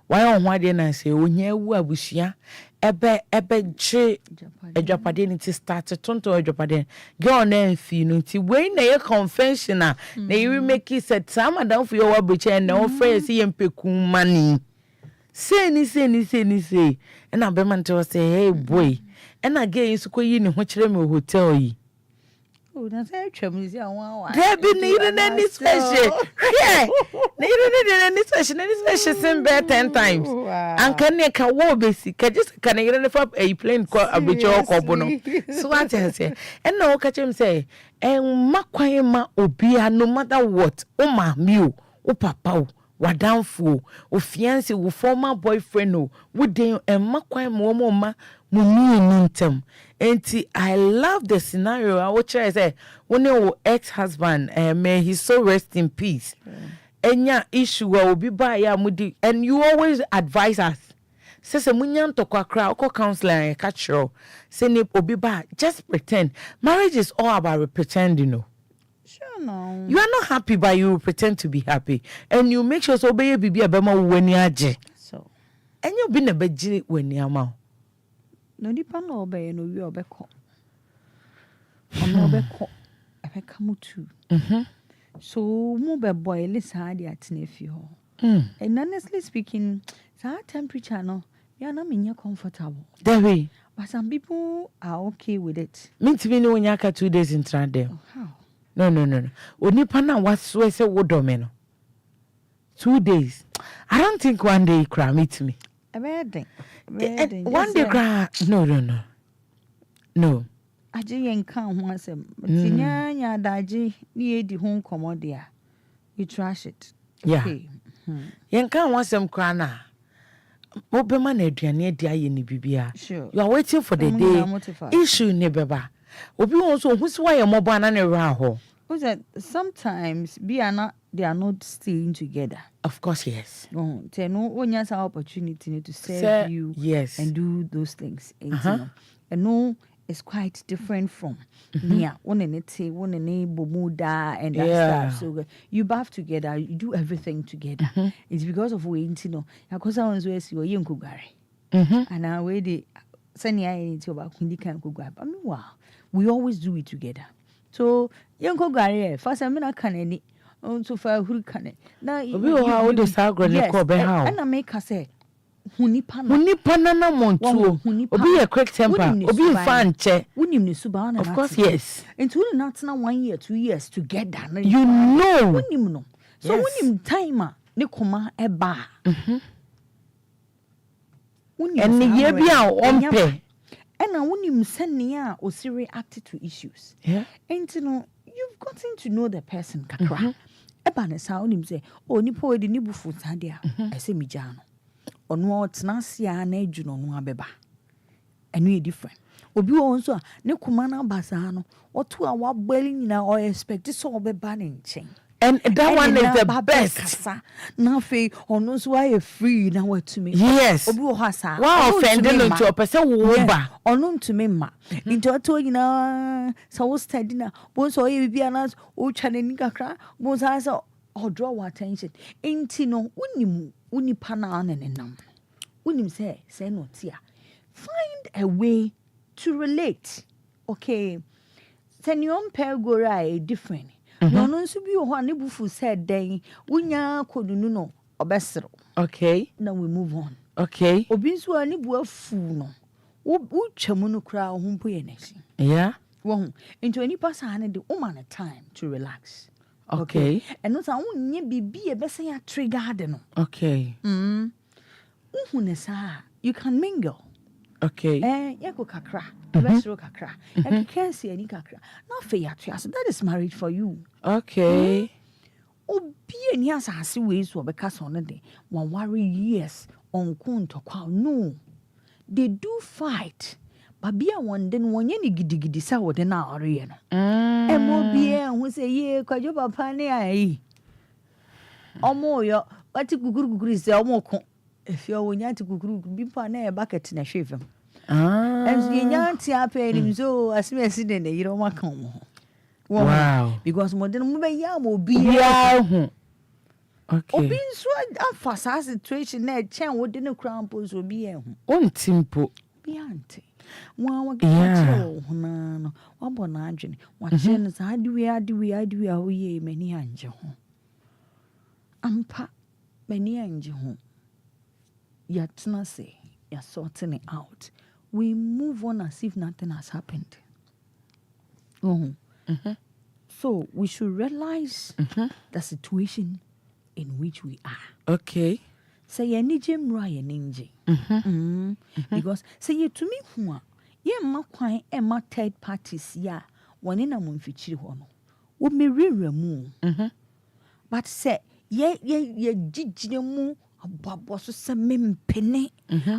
why on wade na say onya wu abusia ebe che ejapade ni ti start tonto ejapade girl na mfi no nti we na ye convention na you make it said some down for your wabuche and no friends see empeku money say and bema nto say hey boy and again so koyi ni ho kire me hotel yi oh na say twam si awon there be need any special yeah need any special send bear 10 times and can you can wo be si ka just can you ne for a plane ko abiche okobo no so what say and no ka chem say en makwan ma obia no matter what o ma mi o papa o wadanfo o fiancé o former boyfriend o wo den en makwan mo ma ntem enti I love the scenario I would try say when your ex-husband may he so rest in peace enya issue will be by ya mudi and you always advise us say munya ntokwa kra ko counselor catch you say ne obi ba just pretend marriage is all about pretending no sure no you are not happy but you pretend to be happy and you make sure so be bibi abema wani age so enyo bi na beji wani ama no nipa no obey no wi obeko ono obeko ebeka mutu so mu be boy lisa dia atnefi ho and honestly speaking sa temperature no you na me comfortable that way but some people are okay with it mintimi no nya ka 2 days in trade how no onipa na waso say wodome no 2 days I don't think one day cry meet me Wedding. One day cry no aje yen kan ho asem tinya daji ni edi ho komodia we trash it okay yen kan ho asem cry na obema na aduane adi aye ni bibia you are waiting for the day issue ne beba obi won so hu si wa ye mobo ana ne ra ho sometimes be ana they are not staying together. Of course, yes. No, when you have opportunity to serve you, yes, and do those things, and no, it's quite different from Nia, one and Bomuda and that stuff. So you bath together, you do everything together. It's because of waiting, you know. Because I was where you young Kugari, and I waited. Send into about Kundika and Kugari. I mean, wow, we always do it together. So young Kugari, first I mean I can any. So far, who can it? Now, you how this how and I make her say, Hunipana Montu, Obi a quick temper, Obi fan che, Winim Subana. Of course, yes. Into not now 1 year, 2 years together. You know, Winim no. So Winim timer, Nikoma eba. And the year be our own pay. And I Winim send near or reacted to issues. Yeah. And you know, you've gotten to know the person, Kakra. Eba ne sound him say, oh, Nipo de Nibufu Sadia, I say Mijano. Or no, it's not see an age no abeba. And we different. Obi also, Nikumana Basano, or 2 hour belling now, or expect this all be banning chain. And that one is the best. Nothing or knows why you're free now to me. Yes. Obu Hasa. Wow, offending to a person Lumba. Or known to me, ma. Into a toy, you know, so was studying. Once or you be announced, oh, Chanika cry, was eyes or draw attention. Ain't no, Uni Panan and num. Unim say no, tia. Find a way to relate. Okay. Send your pair go right different. No, no, so be one Nibufu said, day, Wunya could no, obesero. Okay. Now we move on. Okay. Obinsu ani bua funo. Wo chamuno kra ho mpoyeneshi. Yeah. Wo into any person the woman a time to relax. Okay. And no sa wonye bibi e bese ya trigger de no. Okay. Uhune sa you can mingle. Okay. Yako kakra. Besro kakra. You can see any kakra. Not fair ya so that is marriage for you. Okay. Obi eni asase we so be kasa on de. One worry years on kunto kwa no. They do fight. But be a one then one yenny giddy sa what na ori no. And more be who say ye kwajo papa ne ai. Omo yo wati guguru say omo ko. If you wonya ti guguru bi pa na e bucket na hwefem. And you nyanti ape nim so asime aside na yiro maka mo. Wow. Because more than move ya mo bi ya. Okay. Obi nso amfasa situation na chen wo de ne crown pose obi e hu. Ontimpo. Bi ante. Wa gachiro hu na no. Wa bo na adwene. Wa che no sa adiwe ho ye mani anje ho. Ampa mani anje ho. Ya tena say ya sorting it out. We move on as if nothing has happened. So we should realize the situation in which we are. Okay. Say ye nije mra ye ninje. Because say ye to me who ye ma kwan e ma third parties ya woni na mo mfichiri ho no. Wo me rewremu. But say ye gigire mu ababo so se mempene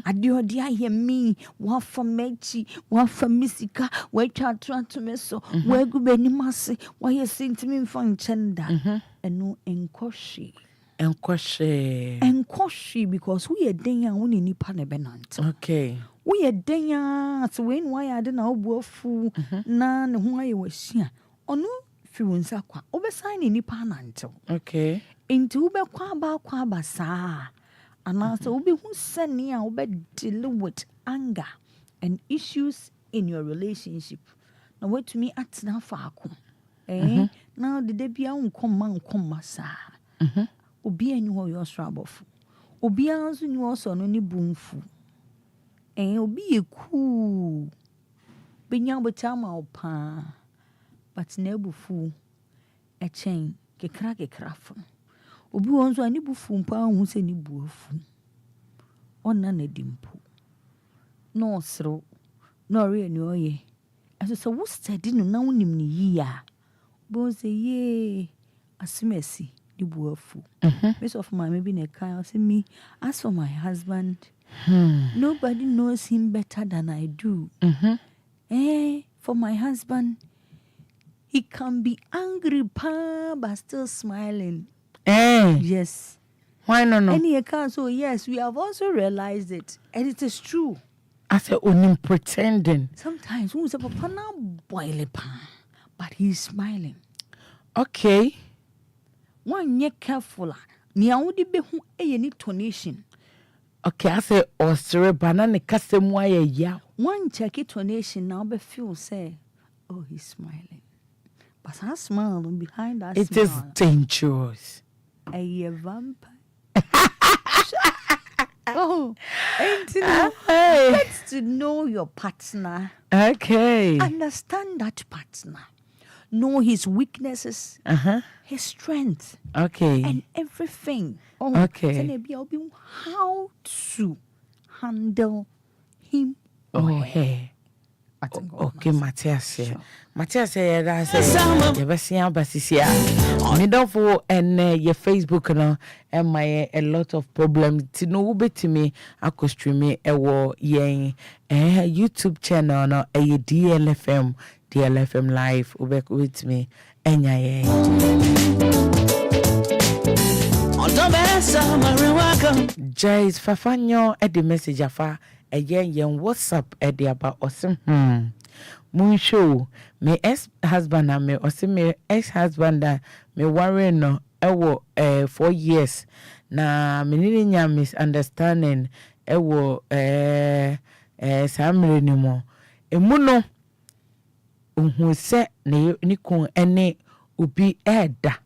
ade odi aye mi wa fa mechi wa fa misika wa twa to me so wa gu bani mase wa ye sentimi mfa nchenda eno enkoshi because we are denya woni nipa ne benant. Okay. We are denya so when why ade na obuafu na ne ho aye wahia ono fi wonsa kwa obesan ne nipa nantew. Okay. Into ube kwa ba saa. And so ube hu seni a ube deal with anger and issues in your relationship. Now wait to me at na faako. Now the debia unkom saa. Obi eni ho yo srabofu. Obi anzu ni oso no ni bumfu. Obi eku. Benya botama opa. But na bufu e chen kekra fun. Obi wonso ani bufu mpa hu se ni buafu onna na dimpo no sro no re ni oye aso so wo study no na wonim ni yia bo se ye asimesi ni buafu most of my maybe na kai say me as for my husband nobody knows him better than I do. For my husband he can be angry but still smiling. Yes. Why no? And he can. So yes, we have also realized it, and it is true. I said, onim pretending. Sometimes who's a papa now boil pan, but he's smiling. Okay. One ye careful. Ni audi be who any tonation. Okay, I say ostre banana kasem ya. One check it tonation now be feel say, oh, he's smiling. But I smile behind that it smile. Is dangerous. A vampire. Oh, and to get to know your partner. Okay. Understand that partner. Know his weaknesses, his strength, and everything. Oh, okay. How to handle him. Oh, hey. Okay, Matthias. Matthias, I say, you see, Basisia. Me don't for and your Facebook no, and my a lot of problems. To know to me, I could stream me a war YouTube channel no a DLFM live ubek with me and Jays Fafanyo at the message afa a yen WhatsApp at the about awesome moon show me ex-husband and me or me ex-husband and me worry no 4 years na me ninya misunderstanding samre ni mo emuno ohun se ni kun ene obi eda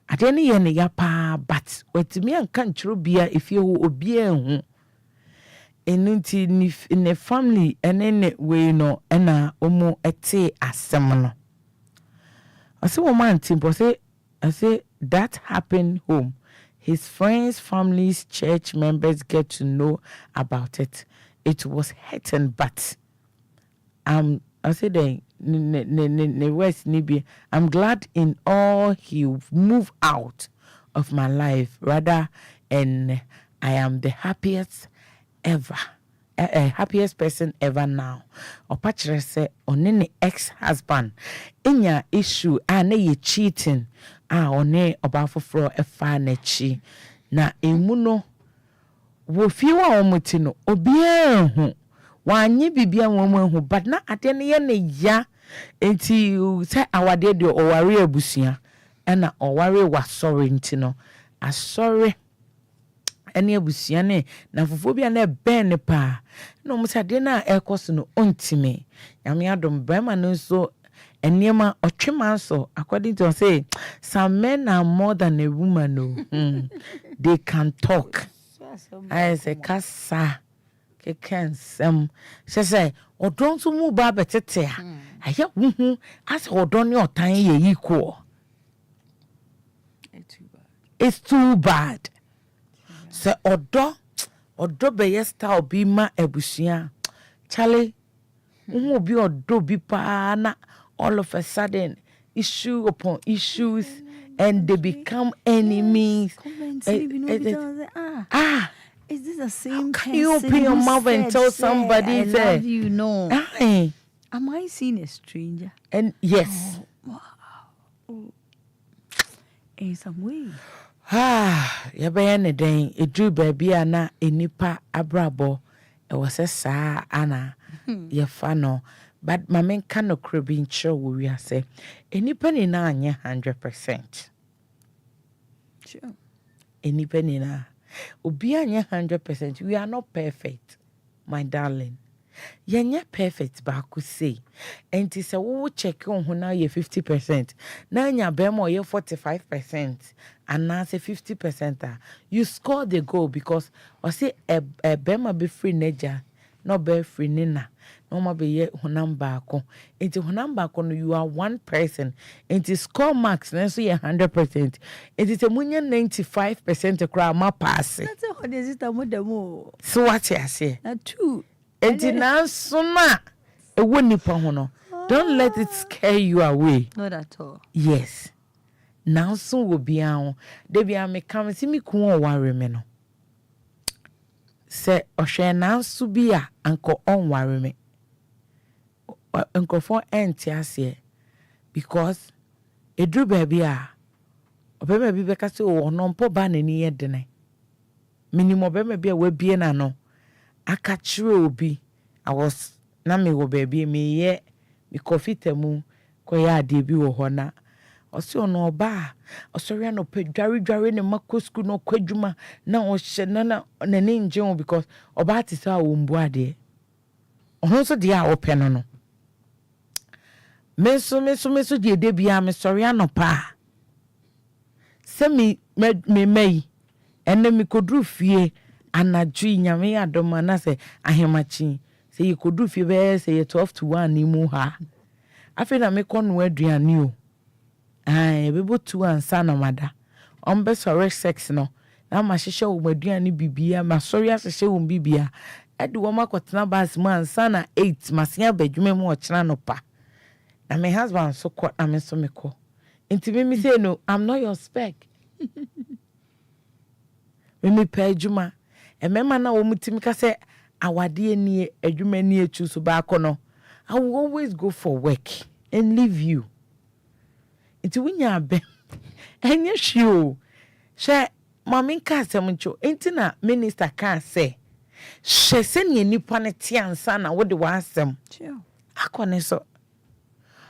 ade ne ye ne ya pa but wetimi anka nchiro bia efie ho obi ehu enunti ni family ene we no na omo ete asem no ase wo man timpo say that happened home. His friends, families, church members get to know about it. It was hurting, but I said West Nibi. I'm glad in all he moved out of my life rather, and I am the happiest ever. Happiest person ever now. Opachre say onene ex-husband inya issue na ye cheating one obafofro efa na chi na emu no wo fi wa omuti no obia hu wanye bibia wo hu but na ade ne ye ne ya enti say awade de oware abusua na oware wasori nti no asori ene abusua ne na fofobia na ben ne pa no musade na ekoso no ontime nyame adom brema no so eniema otwema so according to say some men are more than a woman no they can talk I say kasa ke kensem say odon so mu ba betete a aye wuhu as odon ne otan ye equal it's too bad se odo be yesta obi ma abusua chale bi odo bi pa na all of a sudden issue upon issues and they become enemies. Is this the same person? You open your mouth and tell somebody I love you, no. Am I seeing a stranger? And yes. In some way. Yabayane den edu baby ana enipa abrabo e wose saa ana ye fa no but mamen ka no krobin cho we say enipa ni na anya 100%. Sure. Enipa ni na obi anya 100%. We are not perfect, my darling. Yenye perfect ba ku say enti se wo check on ho na ye 50% na anya be mo ye 45% and now say 50% you score the goal because or say a be ma be free neja no be free nina no ma be ye honam ba ko enti honam ba ko no you are one person enti score marks na so ye 100% enti te munye 95% kra ma pass that's what is it mo so what you say na two. Enti na soma ewo nipa ho no don't let it scare you away. Not at all. Yes. Now so will be on de bia me come see me ku o ware me no se ohwe na so bia anko on ware me anko for enti ase because edru baby a obema bi beka se o no mpo ba na ni yedene minimum obema bi a wabie na no aka kire obi I was na me wo baby me ye me coffee temu ko ya ade bi wo ho na osi ono oba osori no pe dware ne makosku no kwadwuma na o hye na ne nje because oba ti sa wo mbu ade ono so dia wo pe no meso die de bia me sori anopa se me mai enne mi kodru fie anadwi nyame adoma na se ahemachi se ye kodru fie be se ye 12 to 1 ni mu ha afi na me kono aduane o bebo 2 ansa na mada ombe sore sex no na ma hyehyɛ wo aduane bibia ma sori ahyehyɛ wo bibia edi wo makotena bas mu ansa na 8 masia badwuma mu ochena no pa na my husband so kwa na me so me ko enti me say no I'm not your spec me pa adwuma emema na wo mutimi ka say awade ani adwuma ni echu so ba kono I will always go for work and leave you enti wunya be enye hwio she mama nka asem ncho enti na minister kan say she se ne nipa ne te ansa na wo de wa asem akone so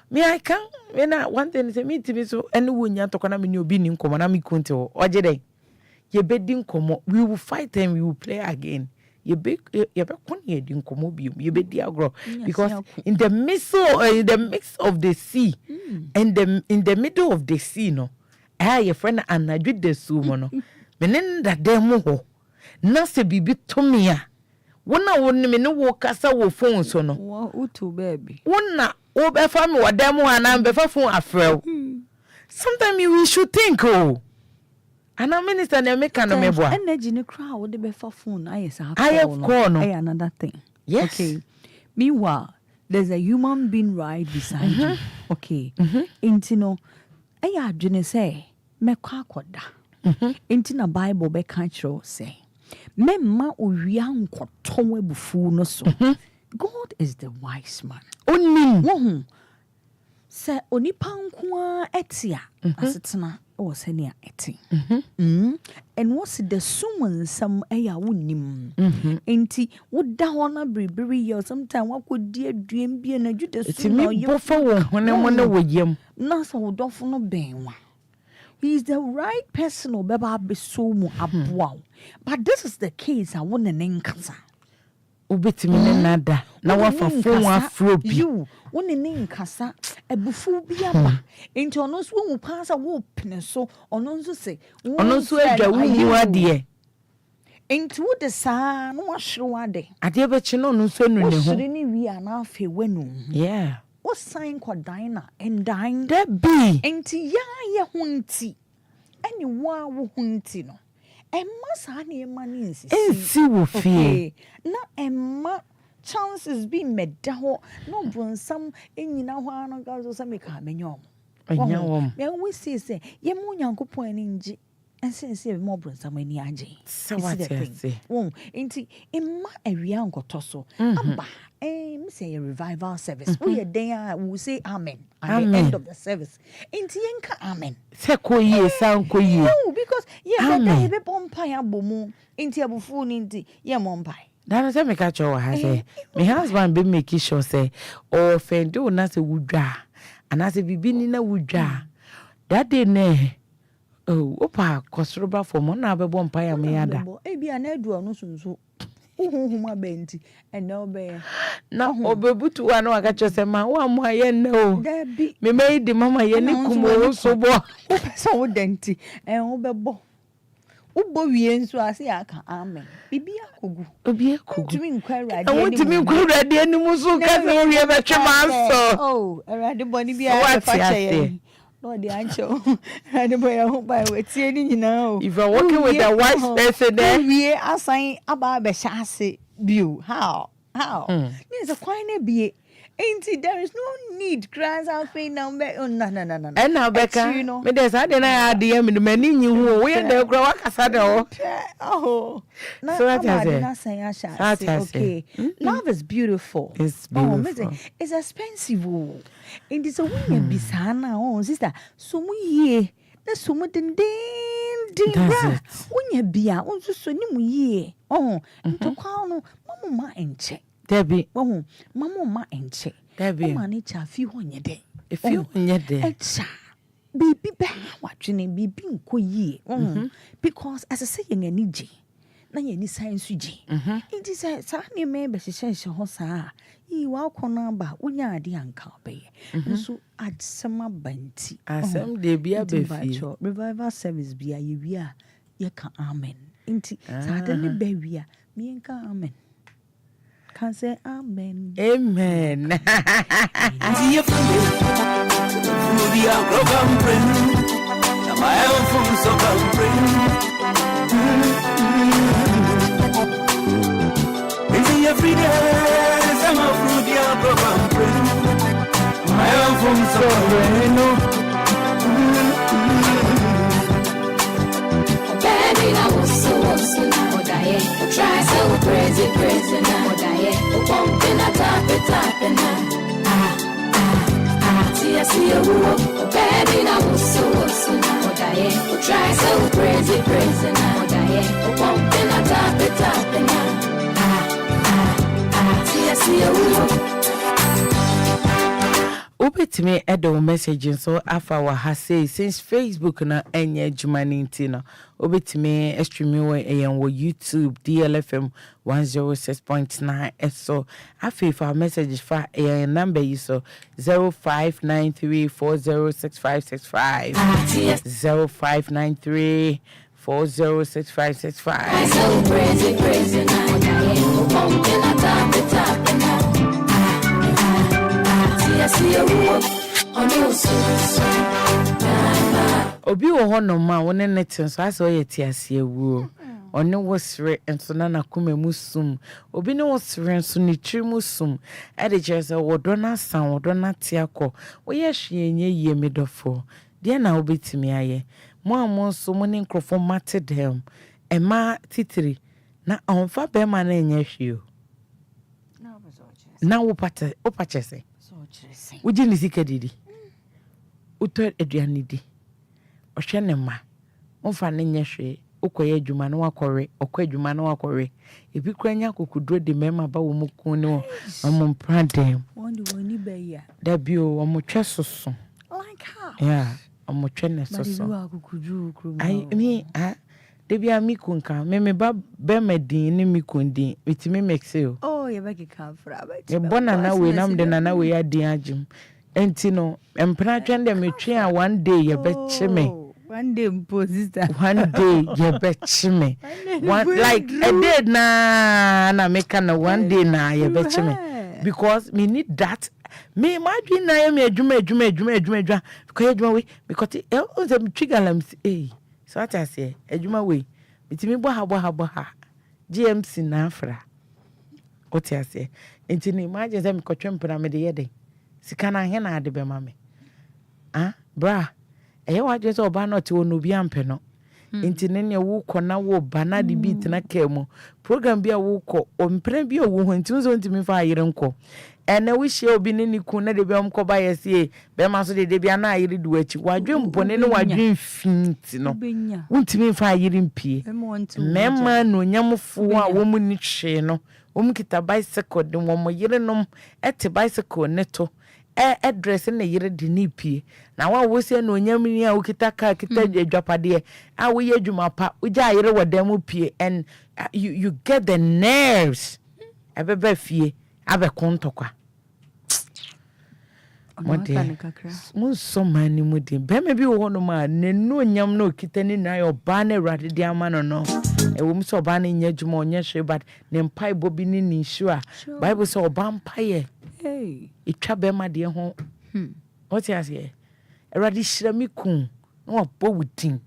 me I can when one thing say me timi so ene wonya tokona me ni obi ni nkomo na me kunte ho oje dey ye bedi nkomo we will fight and we will play again ye be kon ye di nkomo bi ye bedi agro because in the midst of the sea and in the middle of the sea no your friend anadwi de su mo no menen da dem ho na se bibi tomia wona wonni me ne wo kasa wo phone so no wo utu baby wona wo be fa me wo dem ho ana be fa phone afrew sometimes you should think and a minister na make no mebo energy ne crowd wo de be fa phone ayesa call no another thing yes okay meanwhile there's a human being right beside you okay intino adwene say mekwa akoda intina bible be kan kiro say memma owia nkoton abufu no so God is the wise man onim say onipa nko etia asetena o senia eti and what's the summon some eya wonim enti woda hona bribiri yo sometime wakodi aduan bia na jude so no you bofo wo hone mo na woyam na so wodofo no benwa. He is the right person obeba beso mu aboa. But this is the case I want an enkasa. Ubetimi ne nada na wafa phone afro bi. You won an enkasa ebufu bi aba. Enti ono so wo pasa wo pene so ono so say ono so adwa wo ade. Enti wo de saa no ahwere ade. Ade be chi no ono so nu ne ho. Wo ni wi ana afi wenu. Yeah. What sign called diner and dine there be enti ya hunti any wa wo hunti no emma sa na emma ni ensi wo fie na emma chances be meda ho no bronsam enyina ho ano ga so me ka menyom anyawom me we say ye mu nyankopon ani ngi ense mo bronsam ani age so what you say enti emma awia nkoto so aba me say a revival service. We are there, we say amen at the end of the service. Inti yenka amen. Se ko ye san ko ye. No, because yeah, be pompai abomu. Inti abufu ninti ye mompai. Dana say me catch your ha say. My husband be make sure say offend do na say wudwa. And as bibi ni na wudwa. That day ne opa kosroba for mo na be bompai am yada. E bia na adu no sunso. Uhuma benti ene obe na obebutu wa na wakacho se ma wa mo aye na o me mai di mama ye ni kumo so bo o pesa wo denti obebo ubo wie nso ase aka amen bibia kogu obi kogu tumi Enquires I want to me Enquires de ni musu ka se wo ye be twe ma so oh erade boni bia fa che no the ancho and boy ho by we tie ni nyina o if you are working with a wise person there we assign aba be shase view how means a quite be ain't there is no need grants out pay number no and now Becca me there's I dey me mani nyi hu we dey kura wakasa de oh so that okay love is beautiful it's beautiful it's expensive in this a woman bisana oh sister so mu ye na so mo den bra wonya bia wonso so ni mu yie ntokwa no mama enche Debbie mama enche Debbie mama ni cha fi ho nye de if you nye de echa bibi ba watwene bibi nko yie because as I say yen ani je na yen ni science ji it is sa ni me be hyehyɛ ho saa yi wa kɔna ba wonya ade anka be nso adsema banti asem de bia be fi revival service bia ye wi a ye ka amen nti sa ade ne ba wi a me nka amen can say amen amen Dear Fudia program friend my own from so friend Dear Frida some of Fudia program friend my own from so friend Baby, I was so try so crazy now. Pumping a tap now. See a woo. Baby, I was so try so crazy now. Pumping a tap now. See a woo. Ubetime edo message so afa wa ha say since Facebook na enye adwuma ninti no ubetime stream we eyen wo YouTube DLFM 106.9 so afa for message fa eyen number yi so 0593406565 0593406565 so crazy now. Pumping a tap now. Obi wo hono ma woni netin so ase oyeti ase awuo one wo sere enso na nakoma musum obi ne wo sere enso ne tiri musum e de chese wodo na san wodo na tiakọ wo ye hwenye yie medofo de na obetimi aye mo amon so mo ne nkrofo mate dem e ma titiri na onfa be ma na enye hwio na wo pachese Uji ni sika didi. Uto aduane di. Ohwe ne ma. Onfa ne nyehwe. Ukoye adwuma na wakore, okwa adwuma na wakore. Ebi kwanya kokudro de mema ba wo mukun ne wo mpradem. Wonder when you be ya. Da bio wo motwe soso. Like how? Yeah, wo motwe ne soso. Ai mi de bia mi kunka me ba be medin ne mi kundin. Mitimi mexeo. Oh, you make a camfra. E bona na we nam de na we adin agim. Enti no empra twende me twe a one day ye beche me. One day sister. One day ye beche me. One like a day na make na one day na ye beche me. Because me need that. Me imagine na me adwuma because adwuma we because e o se me trigger lam so what I say adwuma we mitimi bo ha GMC na afra. What I say enti ni imagine say me kotwe mpena me de yede sika na he na ade be ma me bra eye wa je so oba na te wono bi ampe no enti ne wo kɔ na wo ba na de beat na kemu program bi a wo kɔ o mpre bi o wo ho enti so ntimi fa ayire nkɔ ene wo hye obi ne niku na de bi omkɔ ba yesie be ma so de bi na ayire du achi wadwe mpone ne wadwe mfinti no ntimi fa ayire mpie mema no nyamfo a wo mu ni hwe no wo mu kita bicycle de wo mo yire nom ete bicycle ne to address na yire de ni pie na wa wo se no nyamni a wo kita ka kita adwapade a wo ye adwuma pa wo ja yire wodam pie and you get the nerves abeba fie abe kontokwa mode mun so mani mudi be me bi wo no ma nenu nyam na okita ni na yo ba na rade di ama no e wo mi so ba na nya adwuma onye hwe but ne mpai bobi ni ni sure bible so ba mpaye itwa be ma de ho what you say erade hyiramikun no obo wudin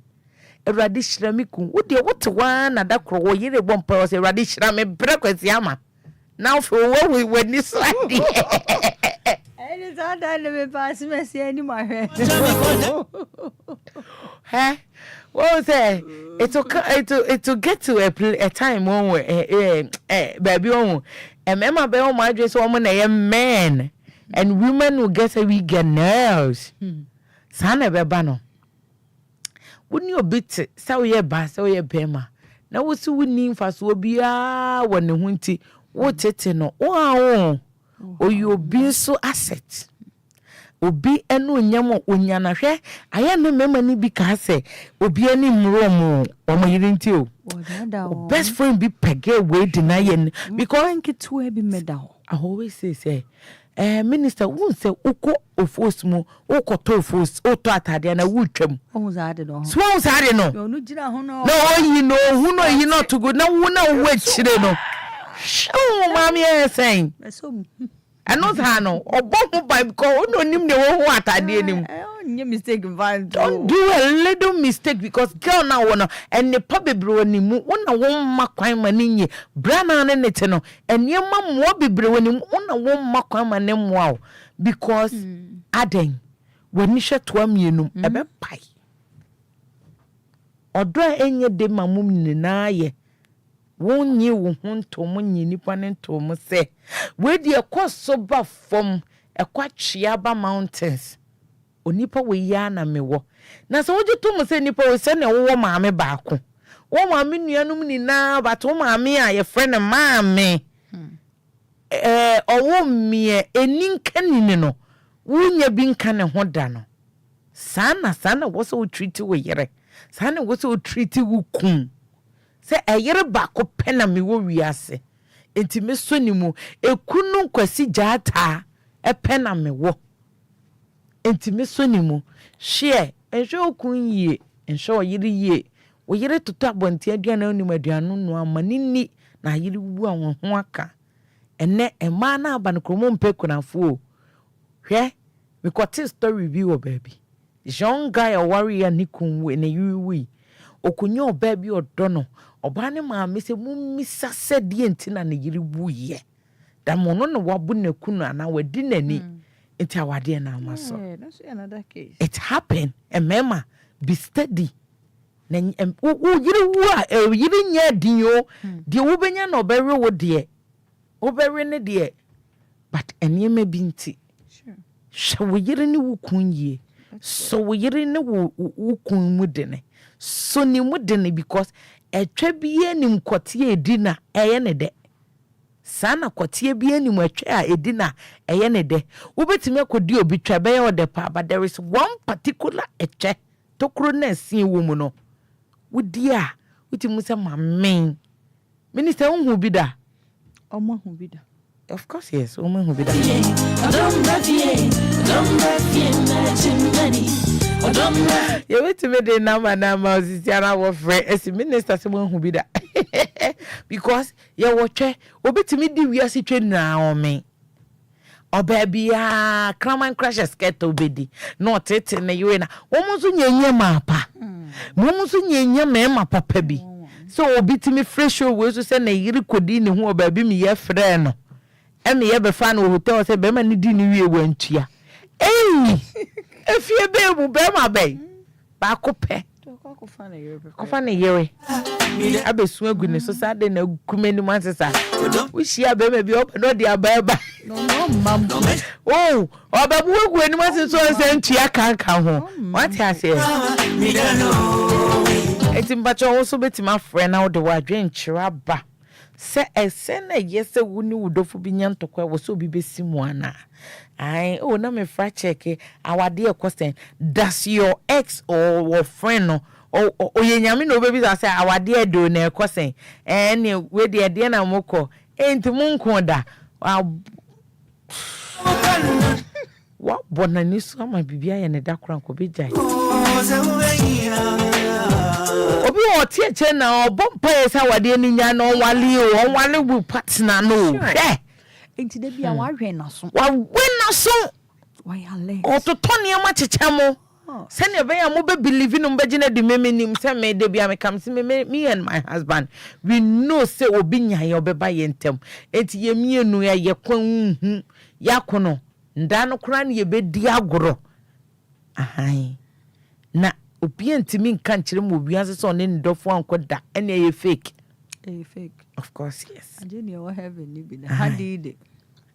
erade hyiramikun wo de wote wa na da kro wo yire bo mpa wo say erade hyirame bre kwasi ama now for what we when this like it's all done me pass me see any my head huh what say it to get to a time when baby on emma be on my dress woman a man and women will get a we get nerves sana be ba no woni obite sa wo ye ba sa wo ye bema na wo si woni mfaso obia wo ne ho nti wo tete no wo oyi obi so asset obi enu nyam onyana hwe aya no mema ni bi ka se obi ani mro mo omo yiri nti o best friend be pege we deny yen because to be medal I always say minister won say uko ofos mu uko to ofos o to atade na wutwam o zaade no so o zaade no no gira ho no no yi no hu no yi not to go na wo na wo chire no show mami e saying eno sa no obo mu by because no nim ne wo hu atade nim you mistake van don't do a little mistake because girl now wanna and the pabebro ni mu wona wo ma kwan ma ni nye brana ne nete no enema mo bebro ni mu wona wo ma kwan ma ne mo because aden wani hwetwa mienum ebe pai odo enye de mamum ni na ye wonyi wo hunto mo nyi nipa ne nto mo se we de ekoso ba fom ekwa Chiaba mountains onipa we ya na mewo na so woje to mo se nipa we se na wo maame baako wo maame nuanum ni na but wo maame a ye friend maame owo mie eninkanini no wunya bi nka ne ho da no sana wo so treat we yere sana wo so treat wo kun se eyere baako pena me wo wiase enti me so ni mu ekunu kwasi jaata pena me wo enti me so ni mu hye enhwe okun yie enhwe oyire yie oyire toto abonte aduana onim aduano no amanini na yire wu awon ho aka ene ema na aba no kromo mpekunafo hwe me kwate story bi wo baby young guy a warrior nikun we na yiwi okunye oba bi odo no oba ne ma me se mumisa sede ntina na yire wu ye da mono no wabu na kunu ana wadi nani enti awade na amaso that's another case it happened emema be steady na yire wu a yire nya dinyo de wo benya na obere wo de obere ne de but enema bi nti sure wo yire ne wo kun ye so wo yire ne wo kun mu de ne so ni mu de ne because etwa biye ni mkotie edina eye ne de sana kotie biye ni mwetwa a edina eye ne de wobetime akodi obi twa be ye de pa but there is one particular etwa tokro na asin wo mu no wodi a wutimu se mamen minister unhu bi da omo hu bi da of course yes omo hu bi da you wait to me the nama osisiana wo frɛ as minister se won hu bi da because ye wo twe obetimi di wiase twe na o me oba bia kraman crashes ket obedi no tete ne yena wo mo so nyanya mapa mo so nyanya mema papa bi so obetimi fresh we so se na yiri kodi ne hu oba bi mi ye frɛ no e me ye be fa no hotel se be ma ni di ni wie wantua Efya be mu be ma be ba ko pe ko fa na yere kofa ne yere abesu agu ne so sa de na kumeni mansesa wo hia be ma bi o no de ababa no mam oh obabu agu ni manseso se ntua kanka ho what has here etimbacho wo so betima frɛ na wo de wadwen kyira ba se ese na yese wuni wudofo bi nyantokwa wo so bi besimu ana ai oh na me fra check awade e question does your ex or your friend no o yenyame no obebi say awade e do na e question ne we de na moko enti munko da wa bonani so ama bibia ye ne da kran ko bejai obi o tie che na obompa ye sa wade ni nya na onwale bu partner no hwe enti da bia wa hwe na so wa wena so wa ya le o to toni ma chechamo se ne be ya mo be believe no be gina de memenim se me de bia me kam se me and my husband we know say obi nya ye obeba ye ntem enti ye mienu ya ye kwan hu ya kono nda no kra ne ye be di agoro ahai na obi ntimi nka nkyere mo wiase so ne ndofo ankoda ene ye fake fake of course yes ajeni o heaven ni bi na hadide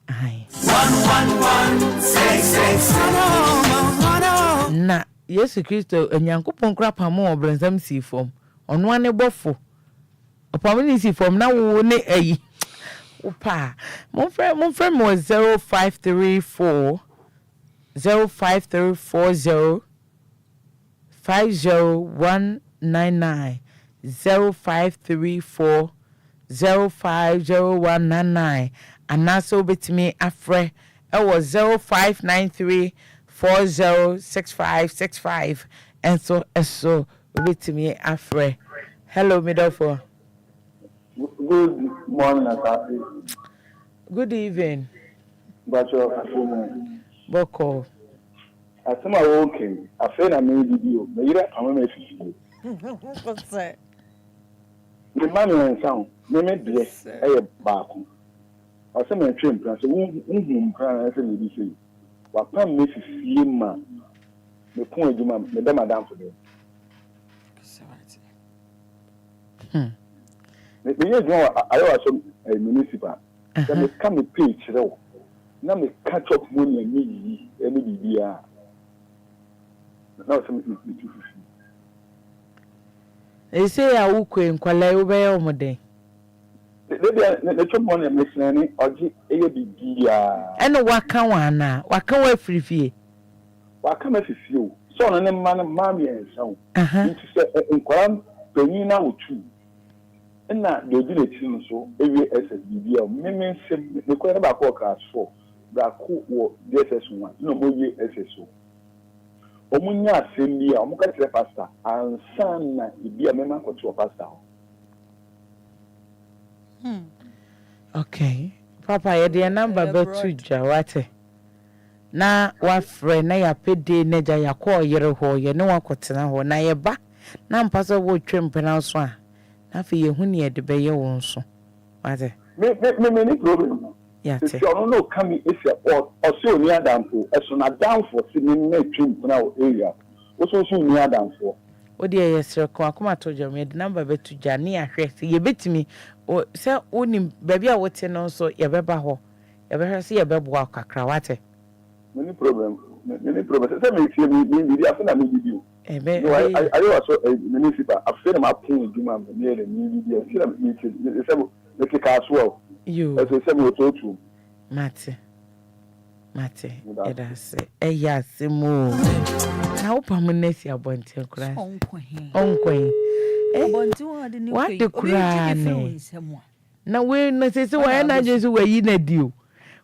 ai 11166 na Yesu Kristo enyankopon kra pamo obrensam si fom ono ane bofo opam ni si fom na wo ne ayi opa mon frɛ mo 0534 05340 50199 0534 050199 anaso betimi afrɛ ewo 0593 406565 and so betimi afrɛ. Hello midofo. Good morning, Asante. Good evening. Bacho, Boko. Asema okay. Afe na me video. Me yira amama fifi. What's that? Me mami nsan, me de eye baako. Asema twem plan so unhum plan na se me bi sei. Wa pam me fifi ma. Me pon adwuma me da madam for dem. Me ye dwon ayo aso municipal. So me come page rew. Na me catch up money me yi ene bibia. Na so me fifi. They say I will queen kwala obey omoden. The chop money mesnani oji eye bibia. Eno waka wana, waka wa frifie. Waka ma fifio. So no ne man mami ensan. Nti se Enquires penyi na otu. Na de di le tin so ewie SS bibia. Me nsem me ko na ba ko class 4. Ba ko wo DSS1. No mo ye SS. Omunya asemi a omuka tire pastor ansan na ibia mema ko to pastor. Okay. Papa ye the number be to jawate. Na wa frɛ na ya pede na ja ya ko yere ho ye ne wa kotena ho na ye ba na mpaso wo twempena so a na fe ye hu ne ye de be ye won so. Wate. Me ni problem. Yeah. If you no come Efya or so near dampo, eso na dampo si ni na twempena o area. So near dampo. Odi yesre ko akoma to jam ye the number be to ja ne ahwe se ye betimi o se oni ba bia wote no so ye beba ho. Ye be hwe se ye bebo akakra wate. Many problem. Say me see me after me video. I was so municipal. After my pin do my near the video. See me say make it as well. You. As I say we talk to. Mate. Eda se. Eya se mo. Na opa mo nesi abonte kura. Onkwen. Abonte wa de ni What the kura ne. Na we na se wa na jesu wa yi na di o.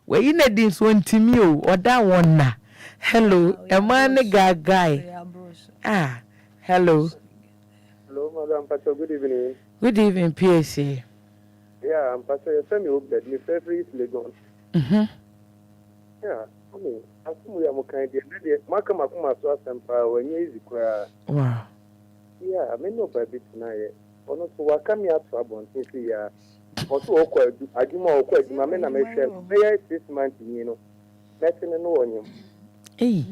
We yi na di so ntimi o. Oda won na. Hello, Emma ne guy. Hello. Hello, Madam Pastor. Good evening. Good evening, PSA. Yeah, I'm Pastor. You tell me hope that my favorite is Legon. Yeah, I mean, I think we are kind of Makama so sampa when you easy cry. Wow. Yeah, I mean, no baby tonight. Or not, so I come here to Abon. Yeah, or to awkward. I do more awkward. My men are my chef. May I 6 months, you know, nothing and no one. Hey.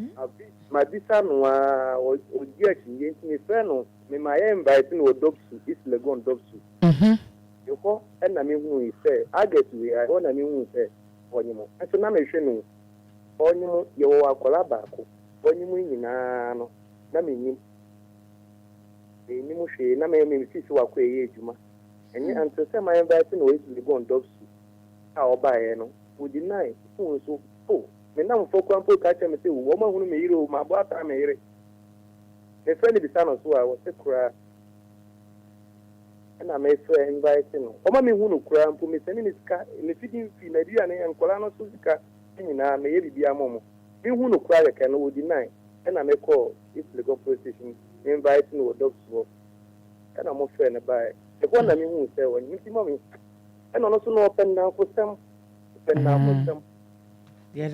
My son was getting me friend. Me my inviting or Dobsu, it's Legon Dobsu. You go, and I mean, who is say, I get to I want to mean who say, when you know. And so now I show you are Colabako, when you mean, no, mean, the Nimushi, na me see you are quay, Juma. And you answer, say my inviting always Legon Dobsu. How by no, would deny, who so, oh. Me na mfo kwa mpo ka cheme se wo ma hunu me yire o ma bo ata me yire me friend bi sana so a wo se kura na me friend invite no o ma me hunu kura mpo me seni ni ska me fidi fi na dia ne enkola no so sika nyina me ye bibia momo me hunu kura le kan wo deny na me call if the go police station invite no dogs wo na mo friend ba e ko na me hunu se wo ni ti mo me no no so no open na for some Yeah,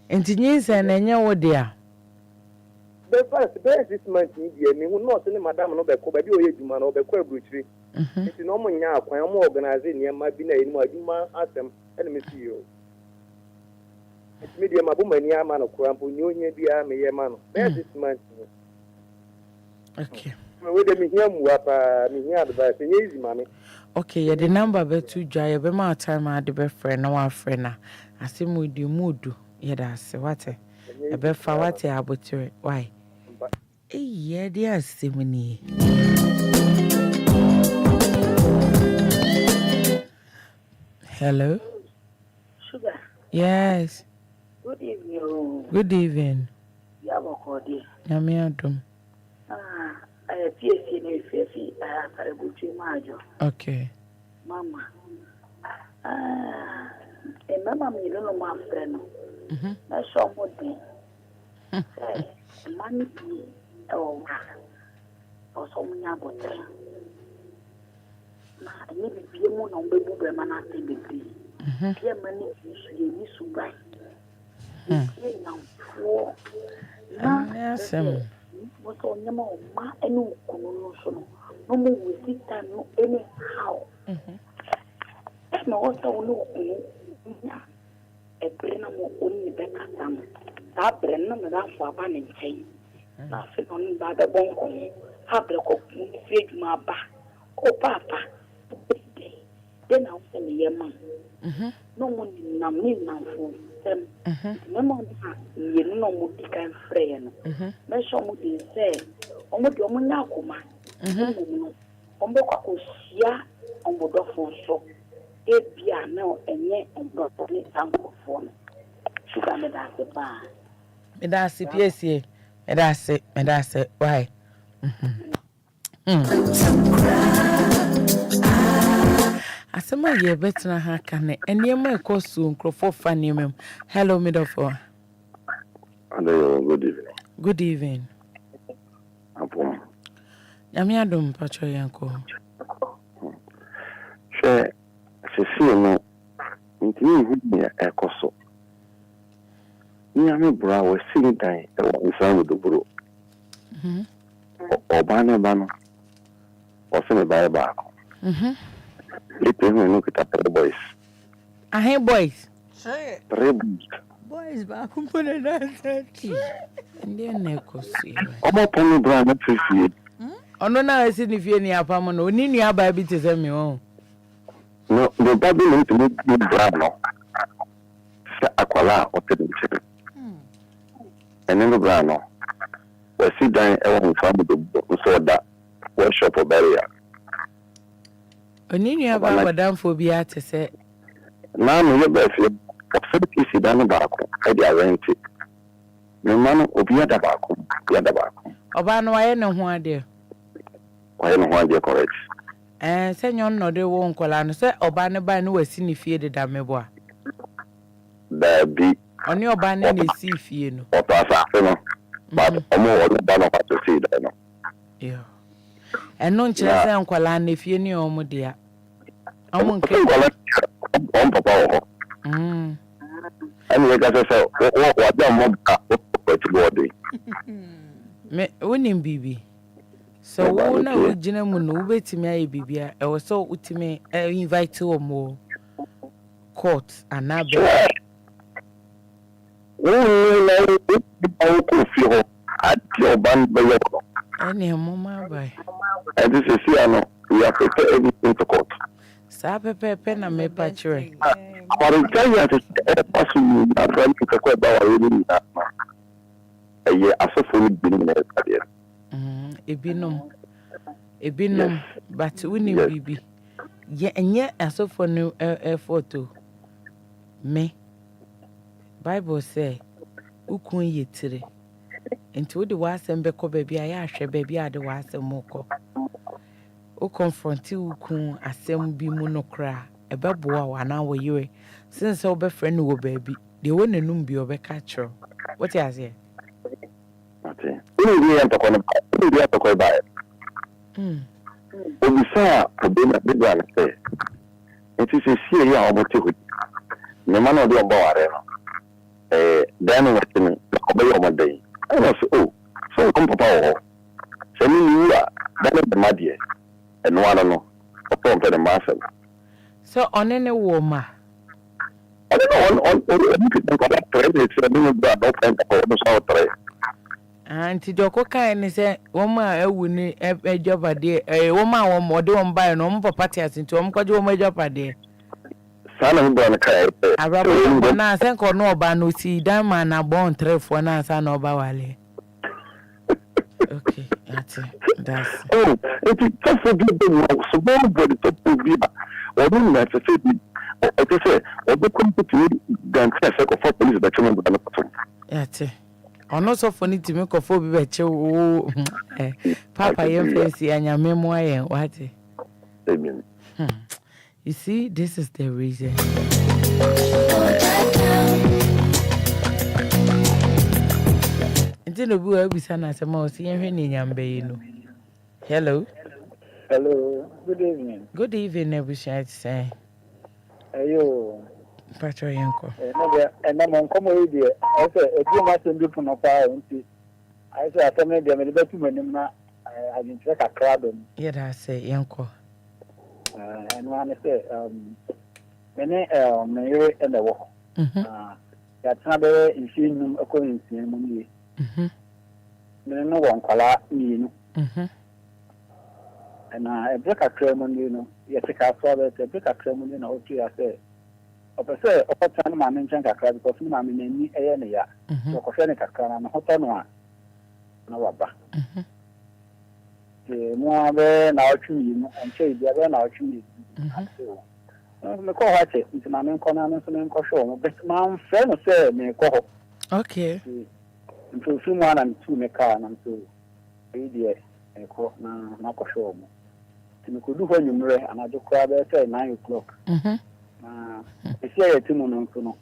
and to use an annual dear. The first this month, media, me who not any madam no be ko be o ye juma no be ko abruchiri. It's no mo nya akwan mo organizing near ma bi na eni mo aduma asem and me see you. It's media ma bu mani ama no krampo nyonya bia me ye ma no. This month. Okay. We dey me hear mu apa me hear advice easy mama. Okay, yeah, the number be to dry be my time I the be friend no one friend na. Asem we di mood. Yeah, that's what. ebe fa wate abotre why yeah dear simony hello Sugar. yes Good evening. good evening Yabokodi. Yamiadum. I PSC no Efya Karabuchi Majo. Okay. Mama. Mama me no ma friend. Na show mo din. Money be oh or some yabotre. Na ni bi mo na mbebu be mana te bebi. Pia mani fi ni subai. Yes, what's on your ma and no commotion. No more with it time, no anyhow. That's not also no a brenna only better than that brenna that for a banning chain. Nothing on by the bone. Have the cook, feed my back. Oh, papa. Then I'll send me a man. No one in Namin now for them. No one you know what you can friend. Measure what you say. On what your monacoma. On the Cocosia on the phone so. It be a no and yet on the uncle phone. Sugar me that's the bar. Me that's it, yes, yeah. Me that's it, why? Asema ye betina ha kane enema ekosu nkrofo fa nemem. Hello midofo. Hello, good evening. Good evening. Apom. Yami adom pacho yanko. She see no ntimi hu ya ekoso. Ni ame bra we sing dan e wo nsan do bro. Oba ne ba no. O se me ba ba ko. Lipe hu no kita boys. Ahe boys. Three Boys ba kumpone na tati. Ndiye nekosi. Omo ponu bra na tfie. Ono na esi ni fie ni apamo no oni nua ba bi te se me o. No, the Bible need to make me bra no. Sa akwala o te nche. And the bra no. We sit down e wo nfa do so da workshop barrier. Oni nua ba bodamfo bi ate se. Na no ye ba fi facility si da no ba ko e dia rent. Me man obi ada ba ko, ya da ba ko. Oba no waye ne ho ade. Waye no ho ade correct. Se nyon no de wo nkola no se oba ne ba ne wasi ni fie de da mebo a. Da bi. Oni oba ne na si fie no. O pa sa fe no. But omo o da no pa to see da no. Yo. Eno nkyere se nkola na fie ni omo de a. Omo nke. On papa o. Ani ga se o da mo ka o ti body. Me wonim bibi. So wo na wo gina mu no betimi aye bibia e wo so utimi invite wo mo court anabe wo na ko fi ho ati oban be yo ko ene mo ma bai and this is here no we have to take everything to court sa pepe na me pa chere for Enquires is possible na friend to ko ba wa ni na aye asofo ni bi ni na ade ebinom but unim bibi ye enye asofo no photo me Bible say ukun yetire enti wode wasem be ko baabi a ya hwe baabi a de wasem moko o confront ukun asem bi mu no kra ebeboa wa na wo yire since o be friend wo baabi de wonanum bi obeka kiro what you say okay ni ya to ko no ni ya to ko ba obisa obina bigwa na say it is a see ya omote ho ne ma no de obo ware no dan no watini ko be yo modai I was so come papa o so ni you are dan the madie and one no papa on the master so onene wo ma I don't know on you can go back to it it's a new bad friend for the so try anti doko kan ni se wo ma ewu ni ejobade wo ma wo mode wo mba no mo papa ti asinti wo mkwaje wo ma ejobade Sana mbona kai. Arabo na senko no oba no si dan man na born 3 for na sa na oba wale. Okay, that's it is just a good thing. So the top of Viva. Or don't let us say, I say, or the company than second for police that you remember the person. That's it. Ono so funny to make of obi beche o papa yen fancy anya memoir yen what. Amen. You see, this is the reason. Ntino bu abisa na asema o si yenhwe ni nyambe no. Hello. Hello. Good evening. Good evening, Ebusha say. Ayo. Patro yenko. Na mo nkomo yi de. I say ebi ma se ndu puno pa nti. I say atame de me de betu manim na agentire kakra do. Yeah, that say yenko. And one say many me and the work. Ya tana be nsi num akọ nsi mu ni. Me no won kwala ni no. And a break a cremon, you know, you take our father to break a cremon, you know, to say, of a say, of a time, my mention a crab because my name is a year. So, Cofanica can and a hotel one. No, Rabba. The more than our tree and shade the other now tree. The call hatch it into my main corner and show, but my friend say, may call. Okay. Into 1 and 2 make car and 2 idiot. Na show mo timi ko du ho nyumre anado kwa be say 9 o'clock na esi aye timu no nso no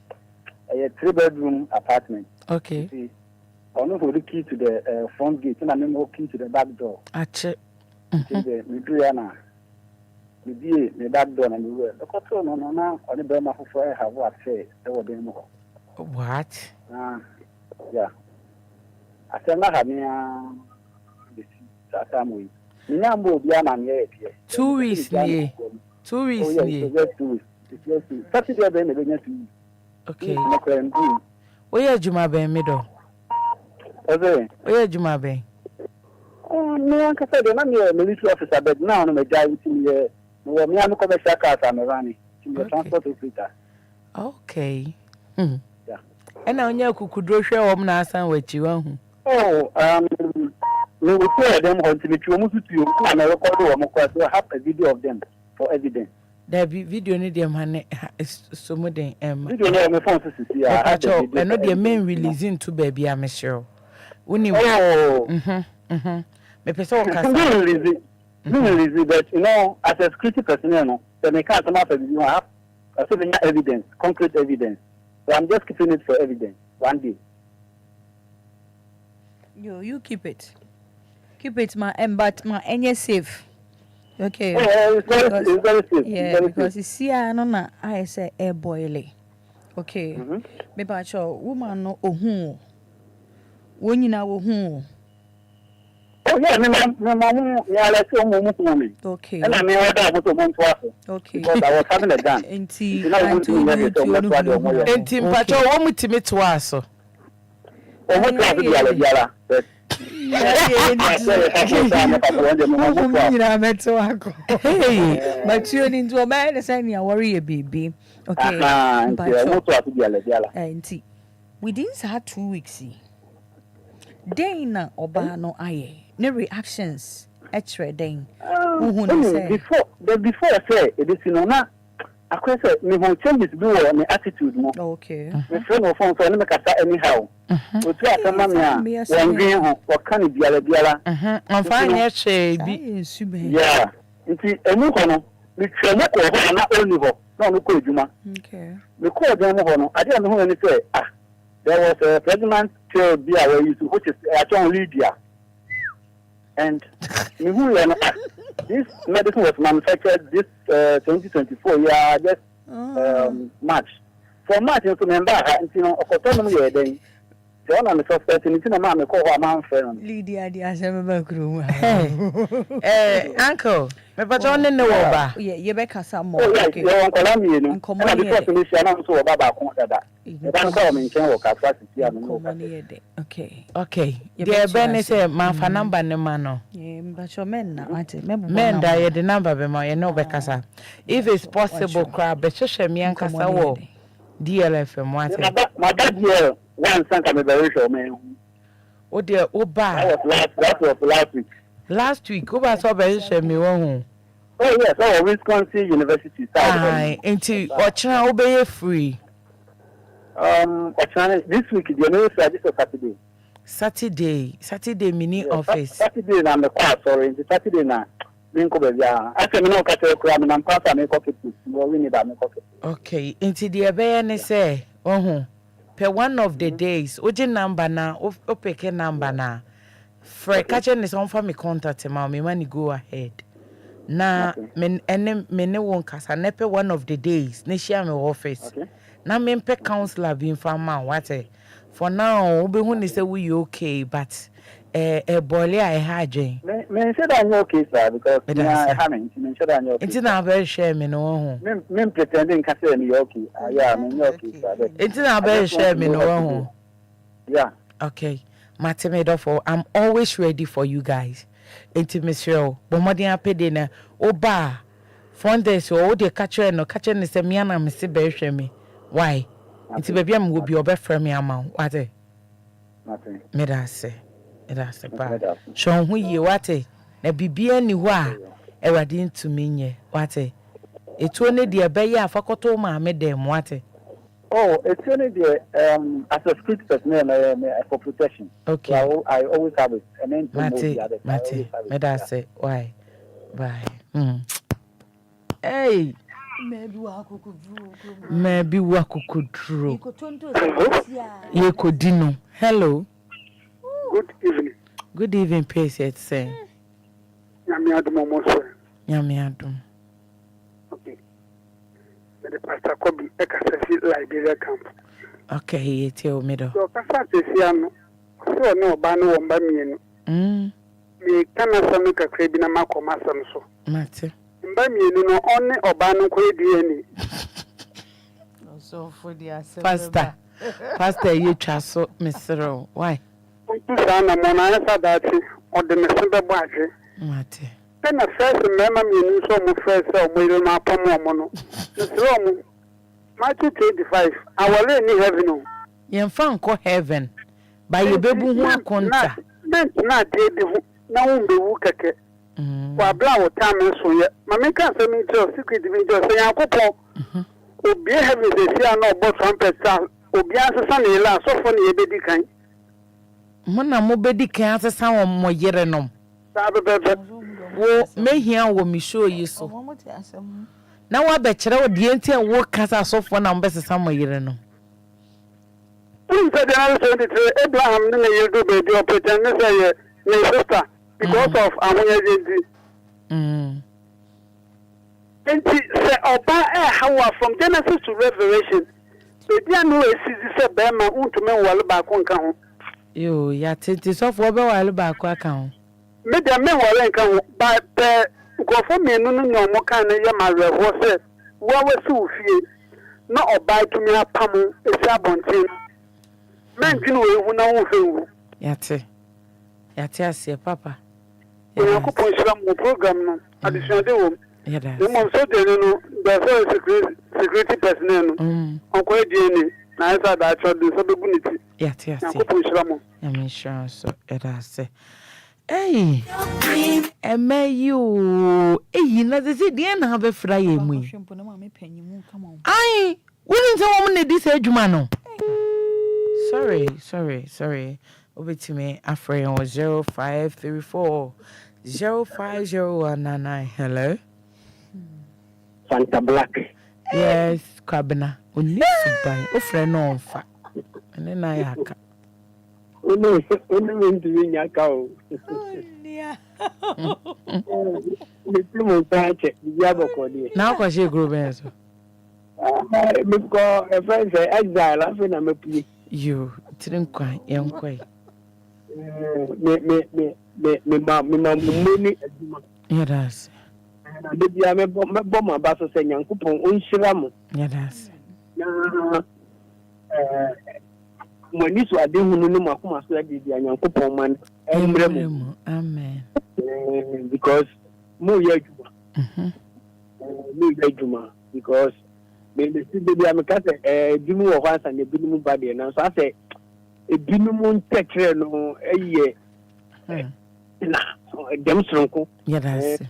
a 3-bedroom apartment. Okay. See, ono hold the key to the front gate na me mo key to the back door. Ache. Me do ya na me die me back door na me we the control no na oni be ma fofo e have what say e wo dem ho. What? Yeah. Asema ha me Samuel. Nyambo bia na me e 2 weeks nie. 2 weeks nie. Yes, Saturday be me nya 2. Okay. Oye adwuma ben me do. Oye adwuma ben. No an ka say na me military officer but now no me jai with me no me am commercial car am running. To transport operator. Okay. Yeah. And now nya kukudro hwe wo na asan wachi wa hu. We will tell them until you almost to you and I record so I have a video of them for evidence. There be video ni dem hane so modern Video no my phone to see. I know the main releasing to baby am sure. Uni me pese o kasa. Release but you know as a security personnel no so they can't come up with you have evidence, concrete evidence. So I'm just keeping it for evidence one day. You keep it. Keep it, but my any safe. Okay. It's very safe. Yeah, because you see, I say air boiling. Okay. Maybe I show woman no who. When you know who. Oh yeah, yeah, let's go home. Okay. And I mean, okay. Because I was having a gun. Pacho, what would to me to us? But you need to obey the sign you worry a baby. Okay. Within 2 weeks, Dana Obano aye. No reactions. Before I say it is not. I question me who changes do my attitude more. Okay. My friend of phone so I make anyhow. We try to mamia. One green or can it be a I'm fine yesterday. Yeah. It's a new one. We try not only ho. No, no, Juma. Okay. We call them hono. I didn't know any say. There was a pregnant child be away which is a Lydia. And this medicine was manufactured this 2024 just March. For March, you remember, you know, autonomy then. John and the suspect in the man call her man friend. Lydia, the Uncle, but John in the over. Yeah, you better some more. Oh, yes, you're on Columbia. And also about that. Okay. Okay. Dear Benny say, my number no mano. Yeah, But your men now, auntie. Men die the number be my no bekasa. If it's possible, crab be sheshe mi ankasa wo. DLFM what? My dad here one son come very sure man. Oh dear, oh ba. That was last week. Last week, oh ba so be sheshe mi wo. Oh yes, oh Wisconsin University. Aye, into ochina obey free. This week the university is Saturday mini office. Saturday na me kwa sorry, the Saturday na minko be bia. Ase me no ka tell kura me na mpasa me koke pu. We need that me koke. Okay, into the ebe ne say, per one of the days, oje number na, o peke number na. For catching is on for me contact ma me money go ahead. Na me ne won kasa nepe one of the days, ne share me office. Okay. Na me pe counselor be informa what for now we be say we okay but boile I hadwen me say that you okay sir because I haven't me say that you okay. It's na very share me no ho. Me pretending ka say me okay. Yeah, me okay sir. It's na very share me no ho. Yeah. Okay. Matemedofo, I'm always ready for you guys. Enti Monsieur, bomodin apede na oba Fondes o de catch no say me na me se be hwe me. Why? Enti baby am go be obefra me ama what? Nothing. Me da say ba. So hu ye what? Na bibia ni ho a Ewade ntumi nye what? Etu ne de be ya afakoto ma me dem what? Oh, it's only the as a script person for protection. Okay. So I always have it. And then Mate, me da say why? Bye. Hey. Maybe wakukudru. Ye kodino. Hello. Good evening. Good evening, patient say. Nyame adum. Okay. The pastor Kobi Ekasesi Liberia camp. Okay, he tell me do. So pastor Sesiano. So no banu womba mienu. Me kana sami kakre bi na makoma sam so. Mate. Mba mienu no onne obanu ko edieni. So for the Pastor you chaso Mr. Why? Sana mona esa dati o de me sembe bo aje. Mate. Na first mema mienu so mo first o mo ile ma pomo mo no. So mo Matthew 25 awale ni heaven no. Yen fan ko heaven. Ba ye bebu hu akonta. Na de na wo be wu keke. Wa bla wo time so ye. Ma me kan se mi jo secret bi jo se yakopon. Obi heaven se sia na obo trumpet sa. Obi asesa na ila so fo na ye bedi kan. Mo na mo bedi kan asesa wo mo yere nom. Sa be wo mehia wo mi show yi so. Na wa be kire wo de enti wo kasa so fo na mbe sesa mo yere nom. Abraham didn't you do the pretend say my sister because of Amunyaji. And say Oba how from Genesis to Revelation. The dear no is Bema to me while back on count. You ya titi so for be while back account. Me the men while count, but go for me no more kind of Yamara was it. What was so few? Not Oba to me a pamu, a sabontin. Men can we know who Yate ase papa. We are going program additional. Yes. The mom so they know the security personnel. Uncle DNA. Na esa da cho do so be buniti. Yate ase. I'm sure so it has. Hey, you. Hey, na they say the na have fry mu. Ai, wouldn't say woman this adwuma no. Sorry. Over to me, Afraid was 0534 050199. Hello? Santa Black. Yes, Kabina. Only to buy. Oh, friend, no, fat. And then I have. Only to win your cow. Now, because you grew better. Because a friend say, exile, I think I'm a plea. You didn't quite, young quite. Me, money. Yes. I am a bomber, but saying, young coupon, unshiram. Yes. When you are doing no more, so I did young coupon man. Amen. because mo ye juma mo ye juma because me see baby am ka say bimu wo kwansa ne bimu ba de na so say bimu ntekre no eye na dem sonko Yes.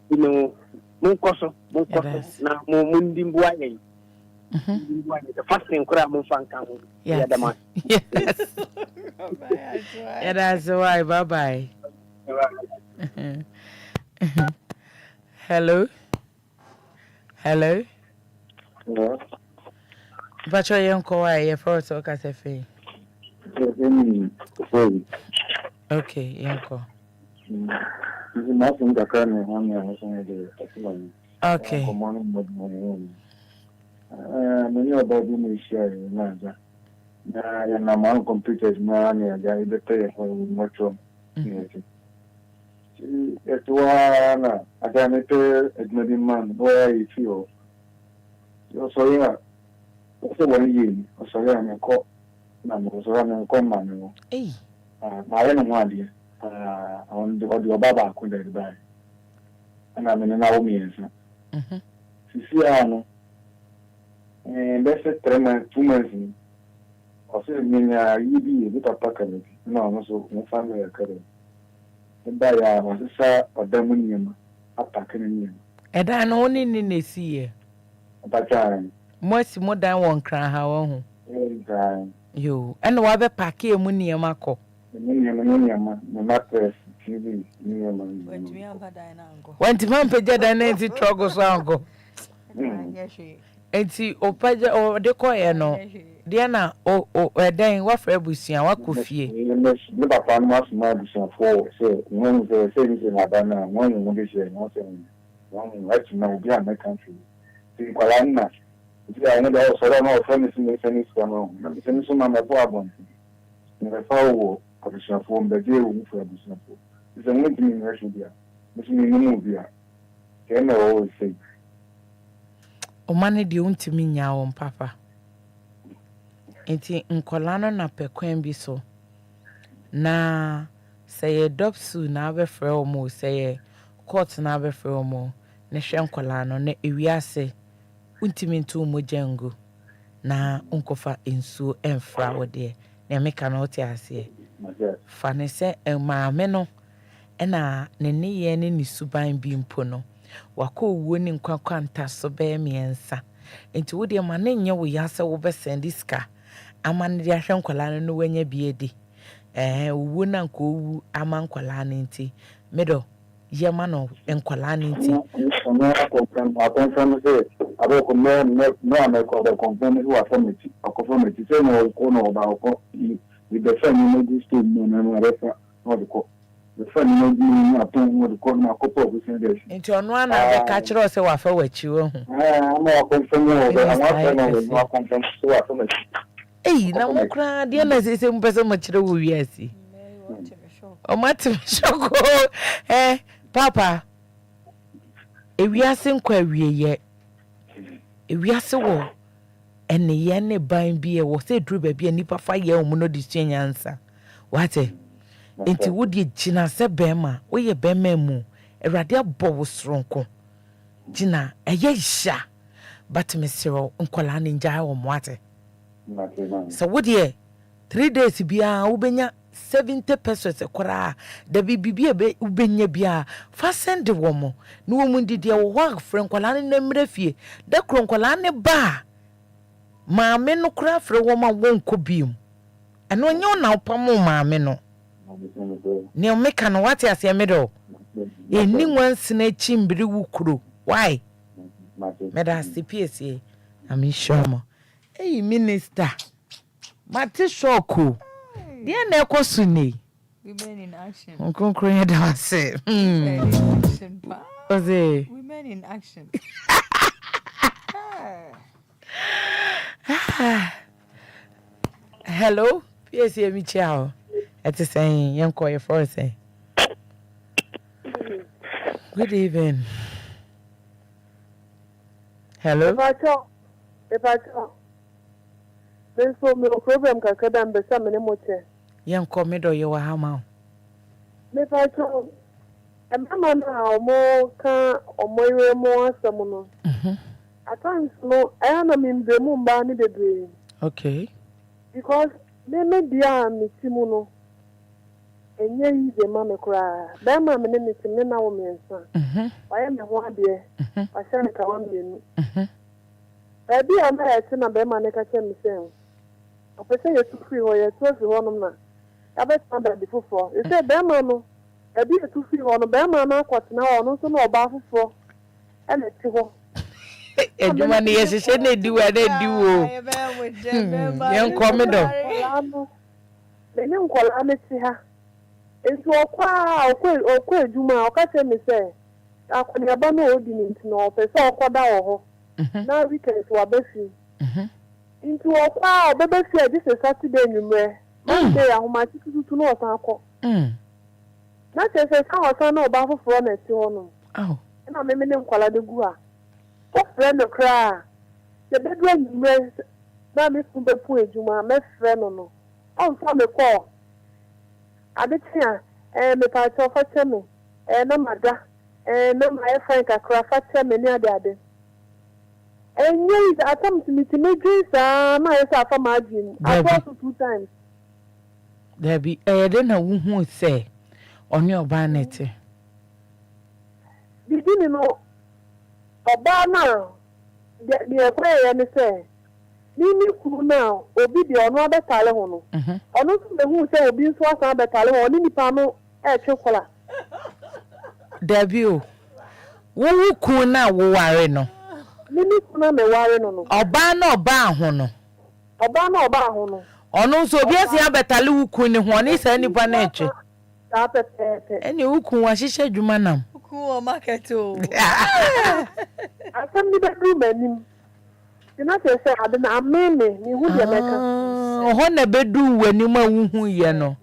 you know mon koso na mo mundi mbuwa yen the first thing kura mon fanka mo ya dama Yes. Yeah, that's why. Bye bye. Hello. Hello. no But your young boy, your first talk as a fee. Okay, young boy. Okay. Many about me share Naja. And among computers, money, and I better for much of it. It's one, I can admit man, where I feel. So, yeah, also 1 year, or so I'm a cop, and was running a command. Hey. My own idea on the audio Baba could buy. And I'm in an hour means. See, and that's a 3 months, 2 months. Also, you be a bit of packet. No, so no family occurred. And by was a sa or demonium, a packet in you. And I only in the sea. But time. Much more than one crown, how you and whatever packet money a marco. The minium, no matter TV, When the man paid that nancy troggles uncle. And see, Opaja or the choir, no. Diana, then what for Busia, what could fear? Never found much more for, so one the things in Havana, one in Malaysia, nothing. One right now, behind my country. In Kuala I know that also don't know friends in the Chinese one. I'm saying some of my problem. In the fall, position form the deal for a business. It's a winter in Russia. This means no beer. Can I always say? O mane di untimi nya won papa. Enti nkolano na pekwan bi so. Na say dopsu na abefre omo say court na abefre omo. Ne hwe nkolano na ewiase untimi ntu mo jango na unkofa ensuo emfra wode na meka na ote ase. Fa ne se maame no na ne ye ne ni suban bi mpo no. Wako wuo ni nkwa nta so be miensa enti wo de ma ne nye wo yase wo be send iska ama ne de ahwe nkwala no wanya biedi wuo na nko wu ama nkwala no enti medo ye ma no nkwala no enti I confirm say aboko no na ko the confirm who are from it confirm it say no ko no ba ko with the friend no go stay no na refa no ko the friend no be upon what the na ko po say this enti ono ana be ka kire o se wa fa wachi wo hu no confirm no confirm so wa from it na mo kra de na se mo pese mo kire wo wiasi o mate shoko papa ewiase nkwa wieye ewiase wo ene ye ne ban bi e wo se duru ba bi nipa fa ye o mu no di twenyansa wate enti wo di gina se bema wo ye bema mu erade abọ wo soronko gina eye hia but mesero nkola ne nja wo moate so wo di 3 days bia wo benya 70 pesos ekora da bibia be ubenya bia fa send wo mo no wo mundi dia wo wa frɛ nkola ne namre fie da kro nkola ne ba maame no kra frɛ wo ma wo nko biom eno nyo na opamo maame no ne o meka no wate ase medo eni wansina chimbiri wukuro why meda CPSA ami shomo minister mate shoko dia na ekosu ni women in action nkonkro ya da se action pa oze women in action hello PSA mi chao eti saying yanko your first say good evening hello Pacho there's so many problem kakada mbesa mene moche yanko medo ye wa hama me pacho mama na omo ka omo iwe mo asem no at times no I am in the mumba ni bebre okay because me dia me timu no enye yi de mama kura ba ma me ne timu na wo me nsa why me ho ade wa sha ka wa me ni ebi ama ya ti na ba ma ne ka che me sen o pese ye tu free ho ye tu fi ho no na ya be stand by before e say ba ma no ebi ye tu free ho no ba ma na kwatena ho no so na oba fofo e na ti ho ejuma ni yesese na ediwa na ediwo yen komedo le nkola me ti ha enso okwa ejuma o ka se me se akoni aba na odi ni nti no pese okoda ho na weekend wa befi into okwa obebefi e this Saturday nyumre Monday ahoma tutu no osan akọ na se sa osan na oba foforo na ti ho no na me ne nkola de gu a o friend no kra se bedu nyumre na me fun be pu ejuma me friend no on fa me call adetia me pa cho fa cheme na mada na my friend kakra fa cheme ni ade enye atam to me dreams na yesa fa margin I call 2 times there be de na wo hu se oni oba nete bidini no oba na de ekwe ye ni se ni kuru na obi de ono abetale ho no ono so me hu se obi nso asan abetale ho ni nipa no e twekola there be o wo ku na wo ware no ni kuna me ware no no oba na oba ho no ono nso obi asan abetale wo ku ni ho ni sa nipa na etwe ta pepe eni wo ku wa hihye dwuma nam Cool market o. Asam ni bedroom anim. Ina se adena ameme ni hu de meka. Ho na bedu wanim a wo hu ye no.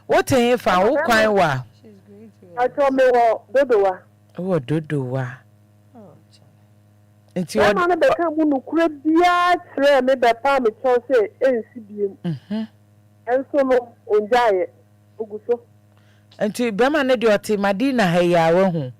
What e fa wo kwan wa? Acho me wo dodowa. Wo dodowa. Enti o na be ka mu nukure bia kire me be pa me cho se ensi biem. Enso no onjaye oguso. Enti bema ne de oti madina ha ya wo hu.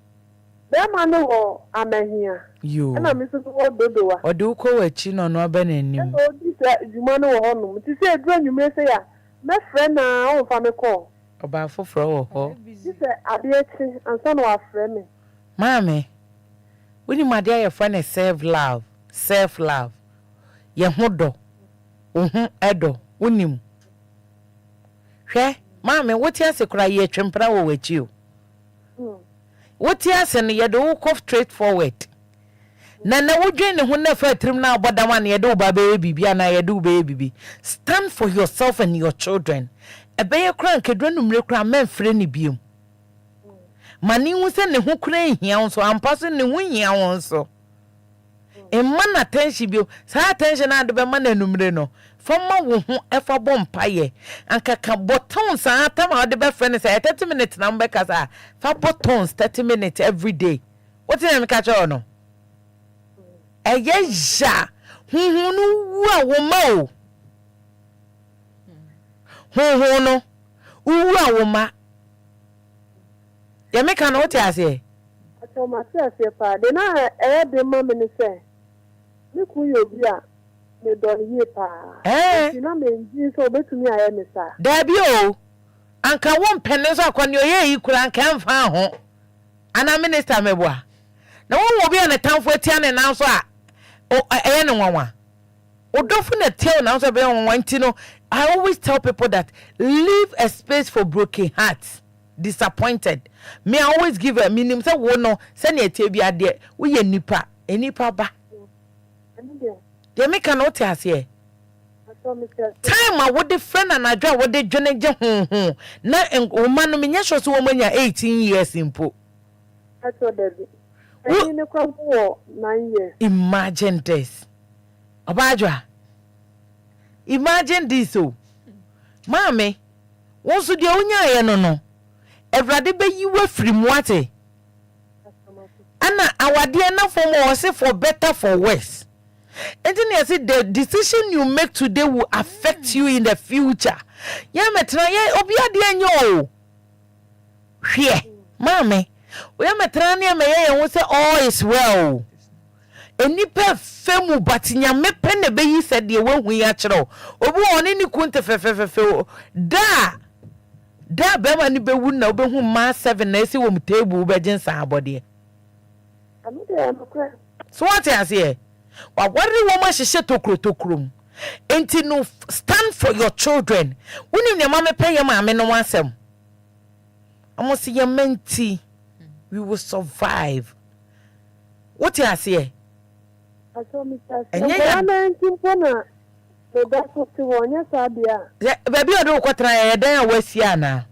Bema no wo amahia. Yo. Na me so wo dodowa. Ode uko wachi no no aba na nim. So di se juma no wo no. Ti se edura nyume se ya. Me friend na o fa me call. Oba foforo wo ho. Ti se adechi ansa no wa friend me. Mame. Wini madia ye fa na self love. Ye ho do. Ohun edo. Wonim. Hwe Mame, what you say cry ye twempra wo wachi o. What you say ne ye do go straight forward. Na wodwen ne ho na fa trim na aboda ma ne ye do ba be bibia na ye do be bibi. Stand for yourself and your children. Ebe ye kran kedro numre kran menfre ne biom. Mani hu se ne ho kran hia won so ampa so ne ho hia won so. Emma attention bio. Sa attention na de be ma na numre no. Fama wo ho efa bompaye anka ka botons sa atama de be friend say 30 minutes na mbeka sa fa botons 30 minutes every day. What you me catch on no? Eye ja hu no wu a wo ma o. Hu no wu a wo ma. Ya me kan what you say? Ato ma say pa de na de ma me ni say. Me ku yo bia me don ye pa. Na me nji so betumi aye me sa. Da bi o. Anka won pene so akwani oye yi kura anka mfa ho. Ana minister meboa. Na won wo bia ne tamfo atia ne nan so a eye ne nwanwa. Odofu na tell now so be wanti no. I always tell people that leave a space for broken hearts. Disappointed. Me I always give a minimum say wo no say na etie bia de wo ye nipa enipa ba. They make an notice here. Time I would friend and I draw what they journey ho. Na woman no menya so woman ya 18 years impo. That's what they do. And in the 9 years. Imagine this. Obadwa. Imagine this o. Mame, won so de onya ye no. Evrade be yi wa firi mu ate. Ana awade na for more say for better for worse. And then you see the decision you make today will affect you in the future. Yeah, metra yeah obia de enyo. hwe mame we metra ne me ye wo say all is well enipa femu batinya mepe ne beyi said ye wahu ya kire obi woni ni kunte fefefefe da be ma ni bewu na obehu ma 7 na esi wo mu table be jinsa abode so what you say wa worry wo ma hihye tokrom enti no stand for your children woni ne ma mepe ye ma me no wansem almost ye menti we will survive what you say baby odo kwatra ya dan wasia na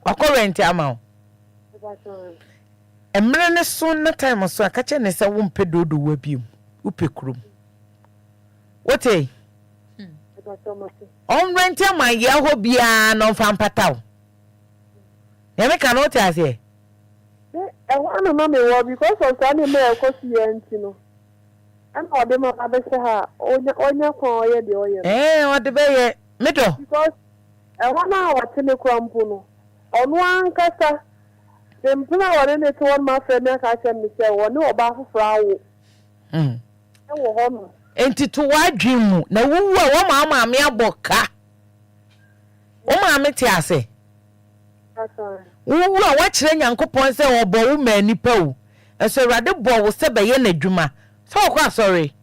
akorenti ama emre ne so na time so akache ne se wo mpedodo wa biom upekurum wote on renti ama ye ho bia no fa mpataw ya me kan wote ase one mama wo because of any me ekosiyenti no and ode ma abese ha onya kwa oye de oye ode be ye medo because one hour tele kwampu no onu ankasa tempuna wore ne to one ma fe me ka che me se woni oba fufura awo ewo ho no enti to wadwemu na wuwu a wo ma me aboka wo ma me ti ase wuwu a wachire nyankopon se obo wo ma nipa wo eso rade bo wo se be ye na dwuma so kwa sorry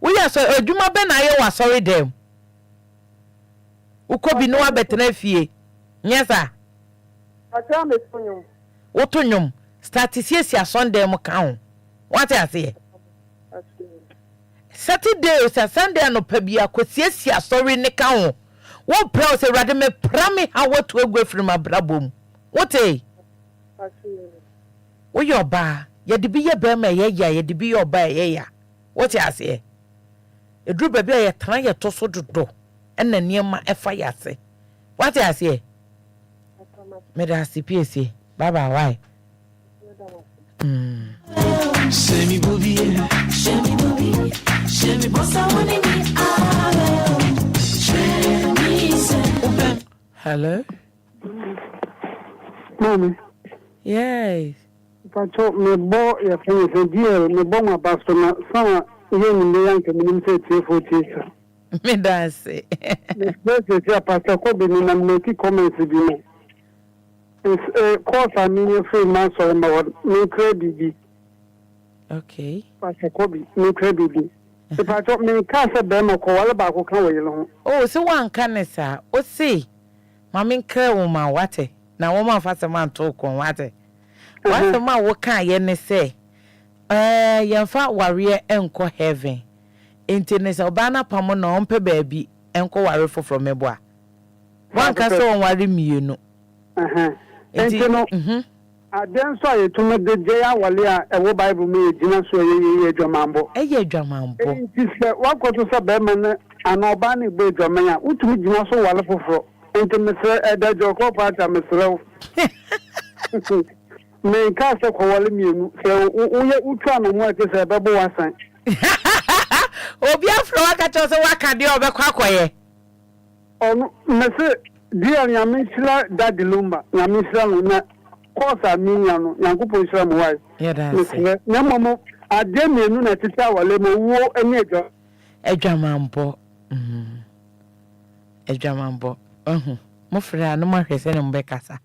we ya so adwuma be na ye wa sorry dem ukobi no abetena fie nyesa me tonyo wo tonyo start sia Sunday mo ka ho what you say Saturday or Sunday no pabia kwasiesia sorry ne ka ho wo pra se rade me prame ha what we go from abrabom what eh wo yo ba ye de bi ye ba ma ye ya ye de bi yo ba ye ya what you say edru ba bi ye tran ye to so dodo ena niema efa ya se what you say me da CPC baba why Shemi bobi shemi bossa woni mi hello Mommy. Yes. Pacho me bo ya fanya deal me bo ma basto na sama ye ni me yanke me se tie tisa. Me da se. Me se ya pastor ko be ni na make comments bi no. Course I mean free man so me credit. Okay. Pastor ko bi me credit. Se pacho me ka se be mo ko wala ba ko kan we lo. Oh, so one kan sa. O se. Mami nkre wo ma wate. Na wo ma fa se man to ko wate. Wate ma wo kan ye ne se. Yemfa ware enko heaven. Enti se obana pamo na ompe baabi enko ware foforo mebo a. Wan ka se won ware mienu. Enti no. Aden so ayetume de je ya wale a ewo Bible me gina so ye adwamambo. Eye adwamambo. Enti se wakoto se be man ana oba na gbe adwaman a utumi gina so wale foforo. Enti me se edajo ko pata me serew. Me ka se ko wale mienu se uye utwa na mu ate se bebo wasan. Obi afro waka cho se waka de obekwa akoye. Onu me se dia nyamisla dadi Lumba nyamisla na kosa minya no yankupo isra mo wai. Yeah, that's it. Na momo ade mienu na tita wale mo wo eni ejo. Adwamambo. Adwamambo. Mo fra no ma hwese no mbekasa.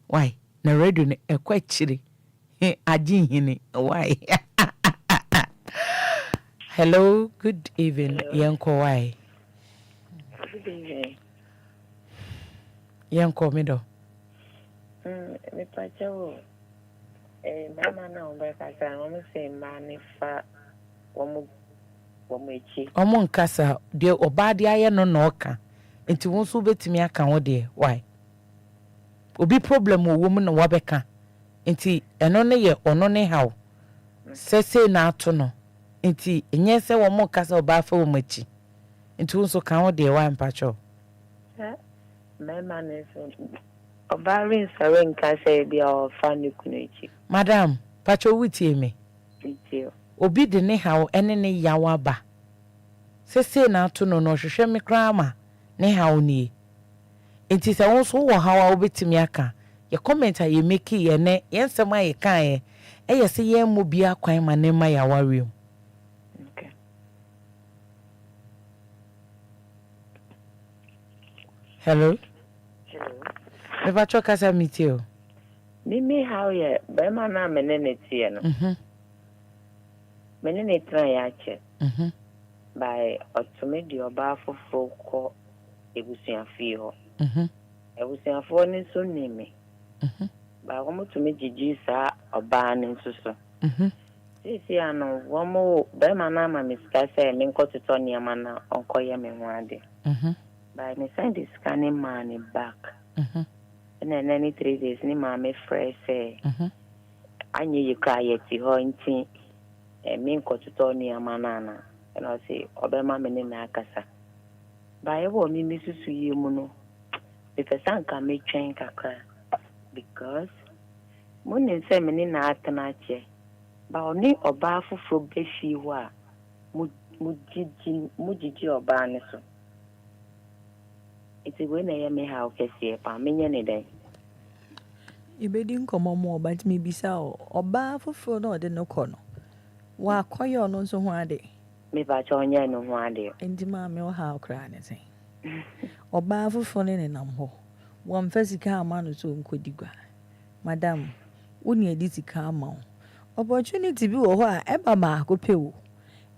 Why? Na radio ne ekwa chiri. Aji hini. Why? Hello, good evening. Yanko why? Good evening. Yanko mido. Me pacho mama na mbekasa no se mani fa womo echi. Omo nkasa de obade aye no na oka. Enti won so betimi aka ho de why? Obi problem wo mu na wabeka. Enti eno ne ye ono ne hawo. Sese na ato no. Enti enye se wo mo kasa oba fa wo machi. Enti won so ka ho de why mpacho. Mama ne so oba rin sare nkasa bia o fa ne kunechi. Madam, pacho wutie me. Wutie. Obi de ne hawo ene ne yawa ba. Sese na ato no no hwehwe me kra ma ne hawo nie. It is also how I bet me aka. Your comment are you making ye ne yes my kind. Eh say ye mo bia kwan ma ne ma ya worry. Okay. Hello. Hello. Never talk as I meet you. Mimi how ye be ma na menene tie no. Menene try ya che. By automatic oba fofo ko ebusuafie ho. Ebusuafo ni so nimi. Ba womo to me gigi sa oba ni nso so. Sisi ano womo be ma na ma miska say me nkototo niam na onkoye me ho ade. By me send this scanning money back. And then any 3 days ni ma me fresh say. Anye you cry yeti ho nti me nkototo niam na. And I say obema me na akasa. By wo mi misusu yi mu no. If a san ka me twen kakra because munin say me ni na atena che. Ba oni oba fufuro befi ho a mujiji oba ne so. Iti we na ye me ha okese pa menye ne den. Ibedi nkomo mo but me bisa oba fufuro na ode no kɔ no. Wa koyo no so ho ade. Me ba cha onye no ho ade. Endi ma me ha okra ne sen. Oba fufuro ne nam ho. Won fasika ama no so nkodigwa. Madam, woni edi sika ama wo. Opportunity bi wo ho a eba ma akopewo.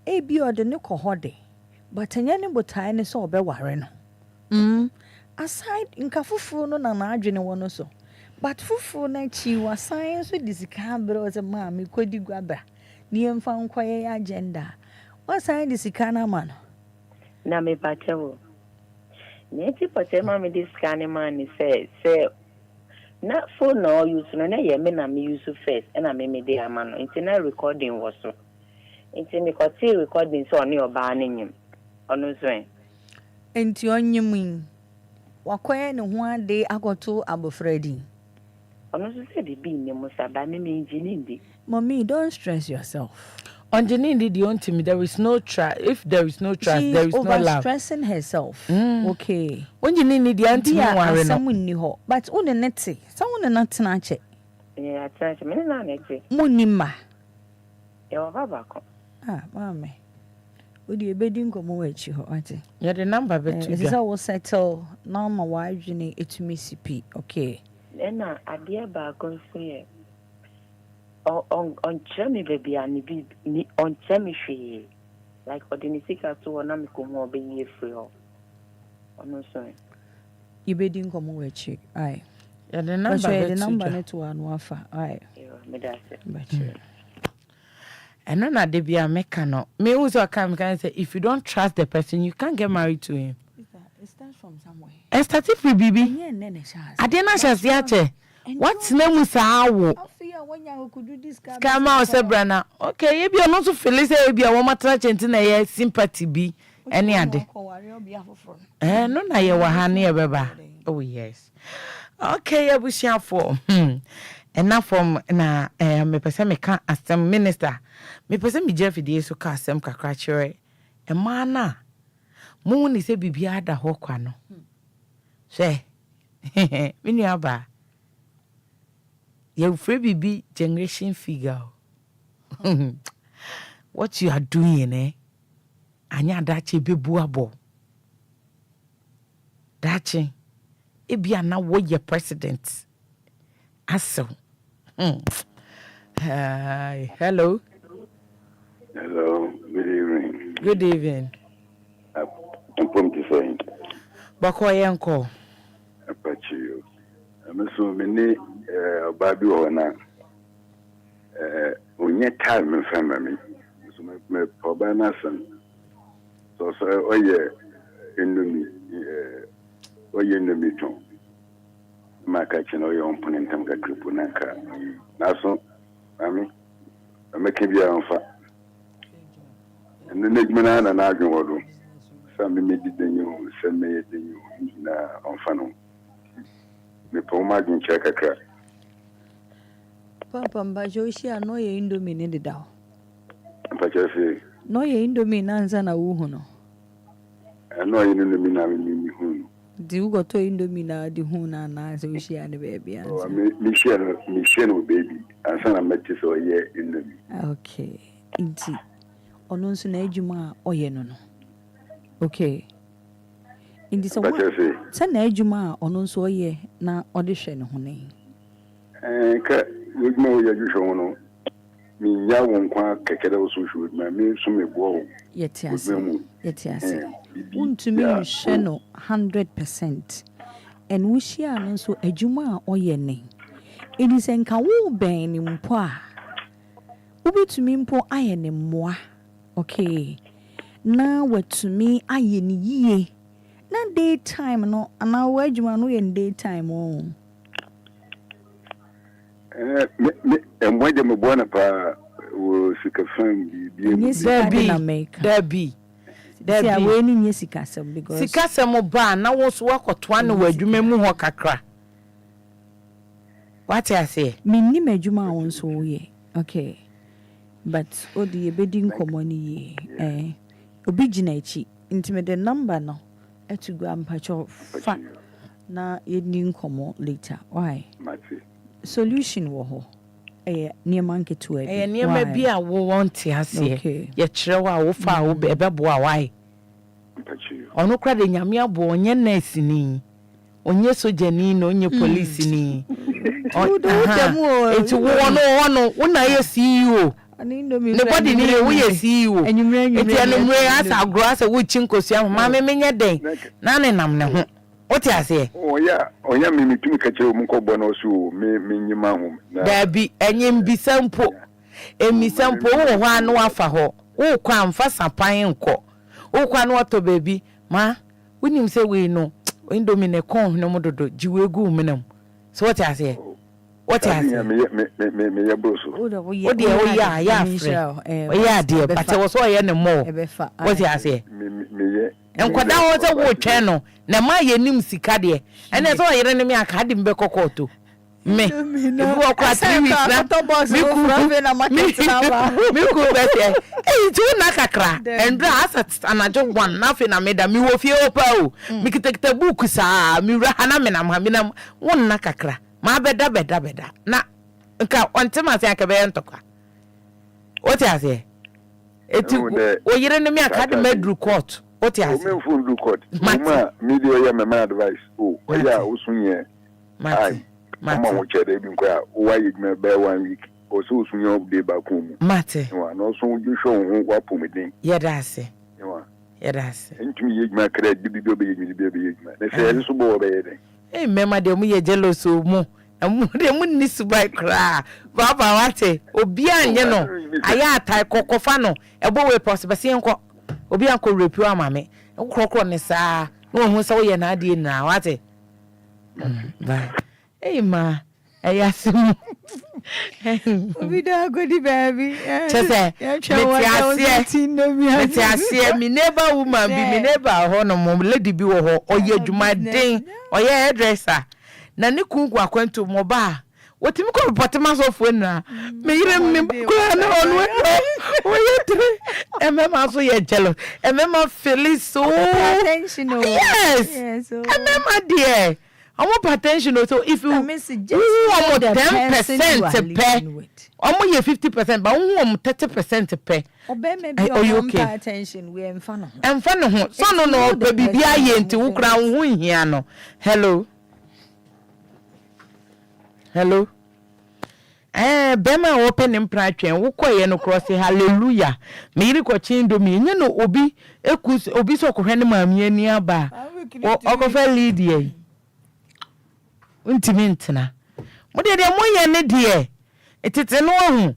E bi ode ne kɔ ho de. But anya ne botae ne so obeware no. Aside nka fufuro no na adwene wo no so. But fufuro na chi wa science so disika bere o se ma me kodigwa bra. Ni emfa nkwaye agenda. What side disika na ma no? Na me ba chewo. Neti patema me this scanning man say na phone no use no na ye me na me use first and I me dey amano internet recording was so internet recording so on your ba anyim ono so enti onyim wakoye ne ho ade agoto abofredi ono so say be ni musa ba me engineer. Mommy, don't stress yourself. Underneath the ultimate, there is no trust. If there is no trust, She's there is no love. Stressing herself. Okay. When you need the anti someone knew but on the net say someone not snatch. Yeah, snatch me na net. Munima. Yo baba ko. Mama. Odi ebedi nkomo wachi ho ati. Yeah, the number betu. This is how we settle normal wajine etumi CP. Okay. Na ade ba ko so ye. On chemi baby and ni on chemi she like ordinisika to na me ko mo be ye free ho ono so ibedi nkomo wechi ai ya the number net to anu afa ai me da se and na de bia meka no me who so can say if you don't trust the person you can't get married to him. It starts from somewhere. It starts with bibi adena shasi ache. What's name is how? Scammer or Sabrina. Okay, you be not to feel say be a woman tracking na sympathy be any other. No, na ye wahani beba. Oh yes. Okay, I wish you for. And now from na me person me can asem minister. Me person me Jeff dey so ka asem kakra chere. E mana. Mu ni se bibia da ho kwa no. She. Me ni aba. You're free be generation figure. What you are doing, Anya dachi be buabo. Dachi, it be na what your president. Aso. Hi, hello. Hello, good evening. Good evening. I'm from the same. Bakoy uncle. Apache. I'm so many. Baby ona onye time me family so me probana san so oye endomi ton maka chino yo opponent am ka kripo nanka na so ami ameke bia onfa enne negmana na adwen wodo sa me medidenyo se me yedenyo na onfa no me poma dwen chekaka. Papa Mbajoshi no ye indomie ne de da. Mpacha se. No ye indomie na nza na wo hu no. No ye indomie na me hu. Do you go to Indomina, the Huna, and so she and the baby? Michelle, baby. I said I met you so here in the. Okay. Inti. Ono so na adwuma oye no. Okay. Indi so what? Say na adwuma ono so oye na ode hwe ne ho ne. Ka adwuma oye hwe no. Mi ya won kwa kekere o so hwe ma mi so me bo. Yeti ase. Untumi hwe no 100%. And we share no so adwuma oye ne. Indi se nka wo ben ni mpo a. Ubitumi mpo aye ne mmoa. Okay. Na watumi aye ni yie. Na daytime no ana wadwuma no ye daytime o. Moi de me bona pa o sika fan bi. Debbie. Debbie we ni nye sika sem because sika sem ba na wo so wakotoa no wadwuma mu ho kakra. What I say? Minni madwuma won so ye. Okay. But odi ebedi nkomoni ye obi gina echi intime the number no etu go ampacho fa na yedi nkomo later why solution wo ho niema nketu abi niema bi a wo want ase ye kire wa wo fa wo ebebo a why ono kra de nyame abo onye nurse ni onye sojani no onye police ni etu wo no una ye CEO nobody ni we CEO eti anumre asa agro asa wo chinkosua ma me menye den na ne nam ne ho oti ase oya me mitumi ka kire mu ko bono so me nyima ho dabi enyim bisampo emisampo wo ho anu afa ho wo kwa amfa sapan nko wo kwa no to baby ma wonim se we no indomie ne kon no mododo jiwegu menam so oti ase what is it? Me broso. What ya free. Ya dear, but I was so any more. What you say? Me and kwada was a wo channel. Na ma ye nim sika de. And so I ran me akadi mbeko koto. Me. You walk kwa 3 weeks na to boss me ku na market na. Me ku bete. Eh tu na kakra. And bra asset anajo one na fe na me da me wo fie opa o. Me kitekita book sa me ra hana me na won na kakra. Ma beda na nka ontema se akabe ntokwa oti ase eti o yire ne me akade medru court oti ase o me fu court ma media ya me advice o ya osunye ai ma wo chere bi nko o wa yigme be 1 week o so osunye update ba ko mu mate no so you show ho wa pomedin yeda ase ntumi yigme kra bi be yigme na se so bo be yeden mema de mu ye jealous o mu de mu ni subai kra baba wate obi anye no aya atai kokofa no ebo we possible se enko obi anko repu amame krokro ne saa no hu se wo ye na ade na wate bye ma ayasim obi da godi baby chese metiasie mi neighbor woman bi mi neighbor ho no mom lady bi wo ho oye adwumaden oye hairdresser na ne kunku akwanto mo ba wotimi ko potema so fu na me yire mi kura na onu oye tre mama so ye jealous mama feel so attention yes mama dear I'm attention so if you miss just 10% pay omo ye 50% but who 30% pay obey okay attention we emfa no ho so no pe bibia ye nti wo kra wo hia no hello bema open impra twen wo koye no cross hallelujah me yiri ko chindo me nye no obi so ko hwene maami ani aba okofa lead ye untimi ntena mode de moye ne de etete no hu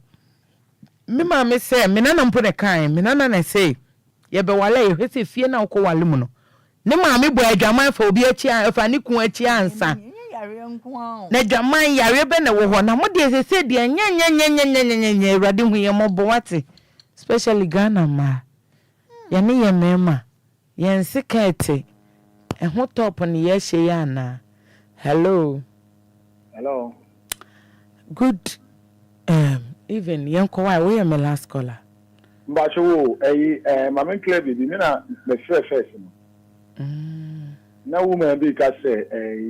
me ma me se me nana mpo ne kan me nana na se ye be wale ye hwese fie na ko wale mu no ne ma me bo adwaman fa obi achi afa ne ku achi ansa na dwaman yare be na wo ho na mode se de nya urade hu ye mobo wate especially Ghana ma ye ne ye mema ye nsekete ho top ne ye hye ya na hello good even yanko why we am last caller mbacho wo mama club bi me na me first na woman be ka say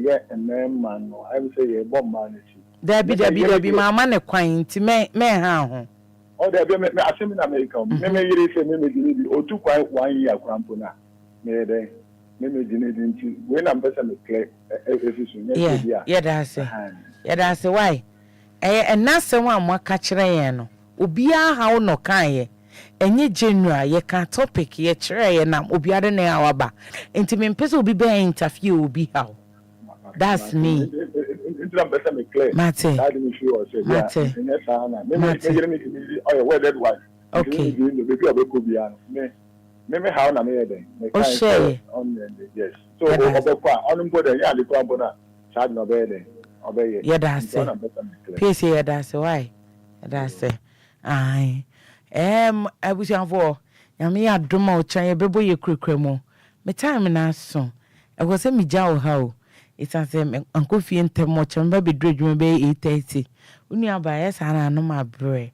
yeah man no I will say yeah bomb man there be mama ne kwan ti me ha ho o there be me asem na America me yire say me di otu kwan 1 year krampo na me dey me di nti we na mpesa me clear efisunya dia yeah that's say why enasem a mo ka kire yen no obi a ha no kan ye enye general ye kan topic ye kire ye na obi ade na awaba enti me mpesa obi be interview obi ha that's me mpesa me clear that me sure say yeah yes ana me oh yeah where that one okay the baby obeko bia me how na me dey me kan on yes so obekwa on mboda ya de kwa bona charge no be dey obey yeah that's it peace yeah that's why that's it ai abusianfo yame ya doma o chan ye bebo ye krekkremu me time na so e go se mi ja o ha o it's as anko fie ntem o chan ba be dredwuma be 8:30 uni aba yes ana no ma bre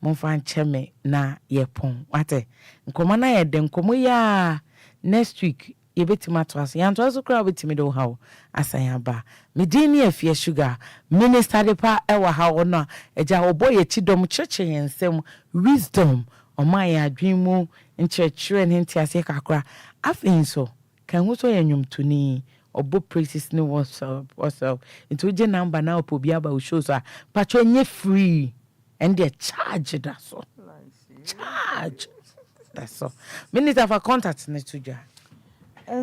mo fan cheme na ye pon wate nkoma na ye de nkomo ya next week ye betima to as yan to so kra betimi do ha o asan ba me din ne Efya sugar minister de pa e wa ha o no eja oboye chidom cheche yensem wisdom o ma ya adwinmu nchechire ne ntiase kakra afin so kan wo so yanyum tuni obo praises ne whatsapp into je number na opobi aba o show so patcho nye free and they charge that so charge that's so minister for contact ne tuja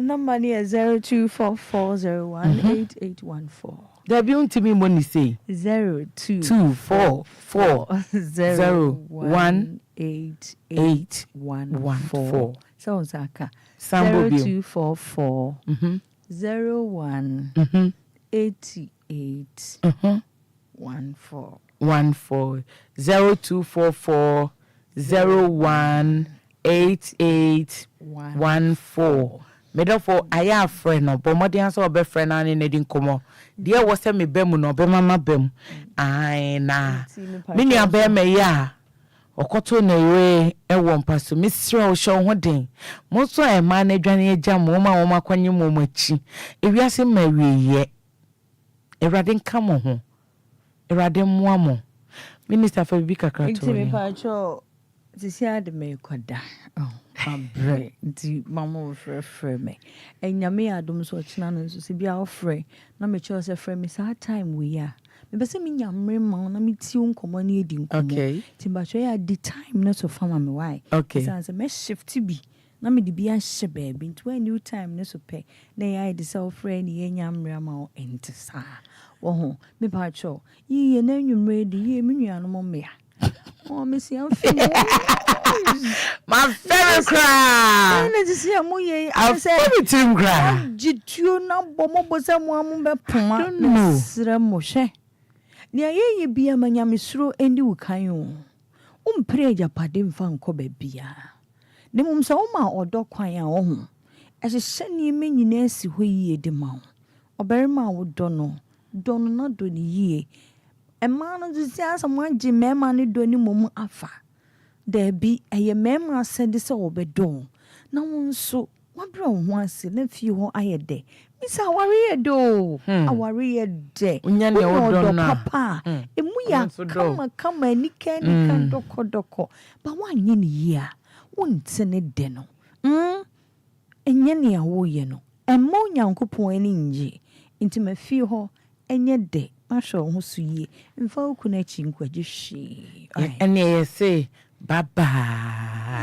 number is 0244018814. There be untimi money say 0244018814. So Zaka 0244 01 88 14 0244 01 88 14. Medofo aya friend no but modern so be friend na ne din komo dia wo se me bem no be mama bem ai na me nua be me ya okoto na ire e wo mpaso me sira o show ho den mo so e ma na dwane agya mo ma wo makwanye mo machi ewiase ma wiye Erade nka mo ho Erade moa mo minister for bi kakra to me pa cho sisi ade me koda abre di mama frɛ me enyame adom so china no so se bia ofrɛ na me cho se frɛ me sa time we ya me be se me nyamre ma na me ti nkomo na edi nkomo timba cho ya di time na so fama me why say me shift bi na me di bia hye baby into a new time na so pe na ya di self frɛ ni ye nyamre ma o entisa wo ho me pa cho yi na nwumre di ye me nuano mo me oh me si am fi my favorite cry. I just see a moye. I favorite team cry. Jituo na bomo bosa mo amu be poma. No. Sira mo hwe. Ni aye bia manyamesuro endi wukan o. Umpre japade mfa nko ba bia. Ne mum sa o ma odo kwan a wo ho. Ehye ni me nyina si ho yie de ma wo. Oberima wo do no na do ni yie. Emma no disi asamo agi mema ne do ni mum afa. There be a mema said this obedo. Na wonso wabra ho ase na fi ho ayede. Misa worry do. A worry de. Unya ne odo na. Papa. Emu ya kama nika doko. Ba wanye ni ya. Wonte ne de no. Enye ne awo ye no. Emmo nyankopon ani nje. Nti ma fi ho enye de. Ma hwe ho so ye. Mfa okuna chi nkwaje hwe. Ene ye say bye bye.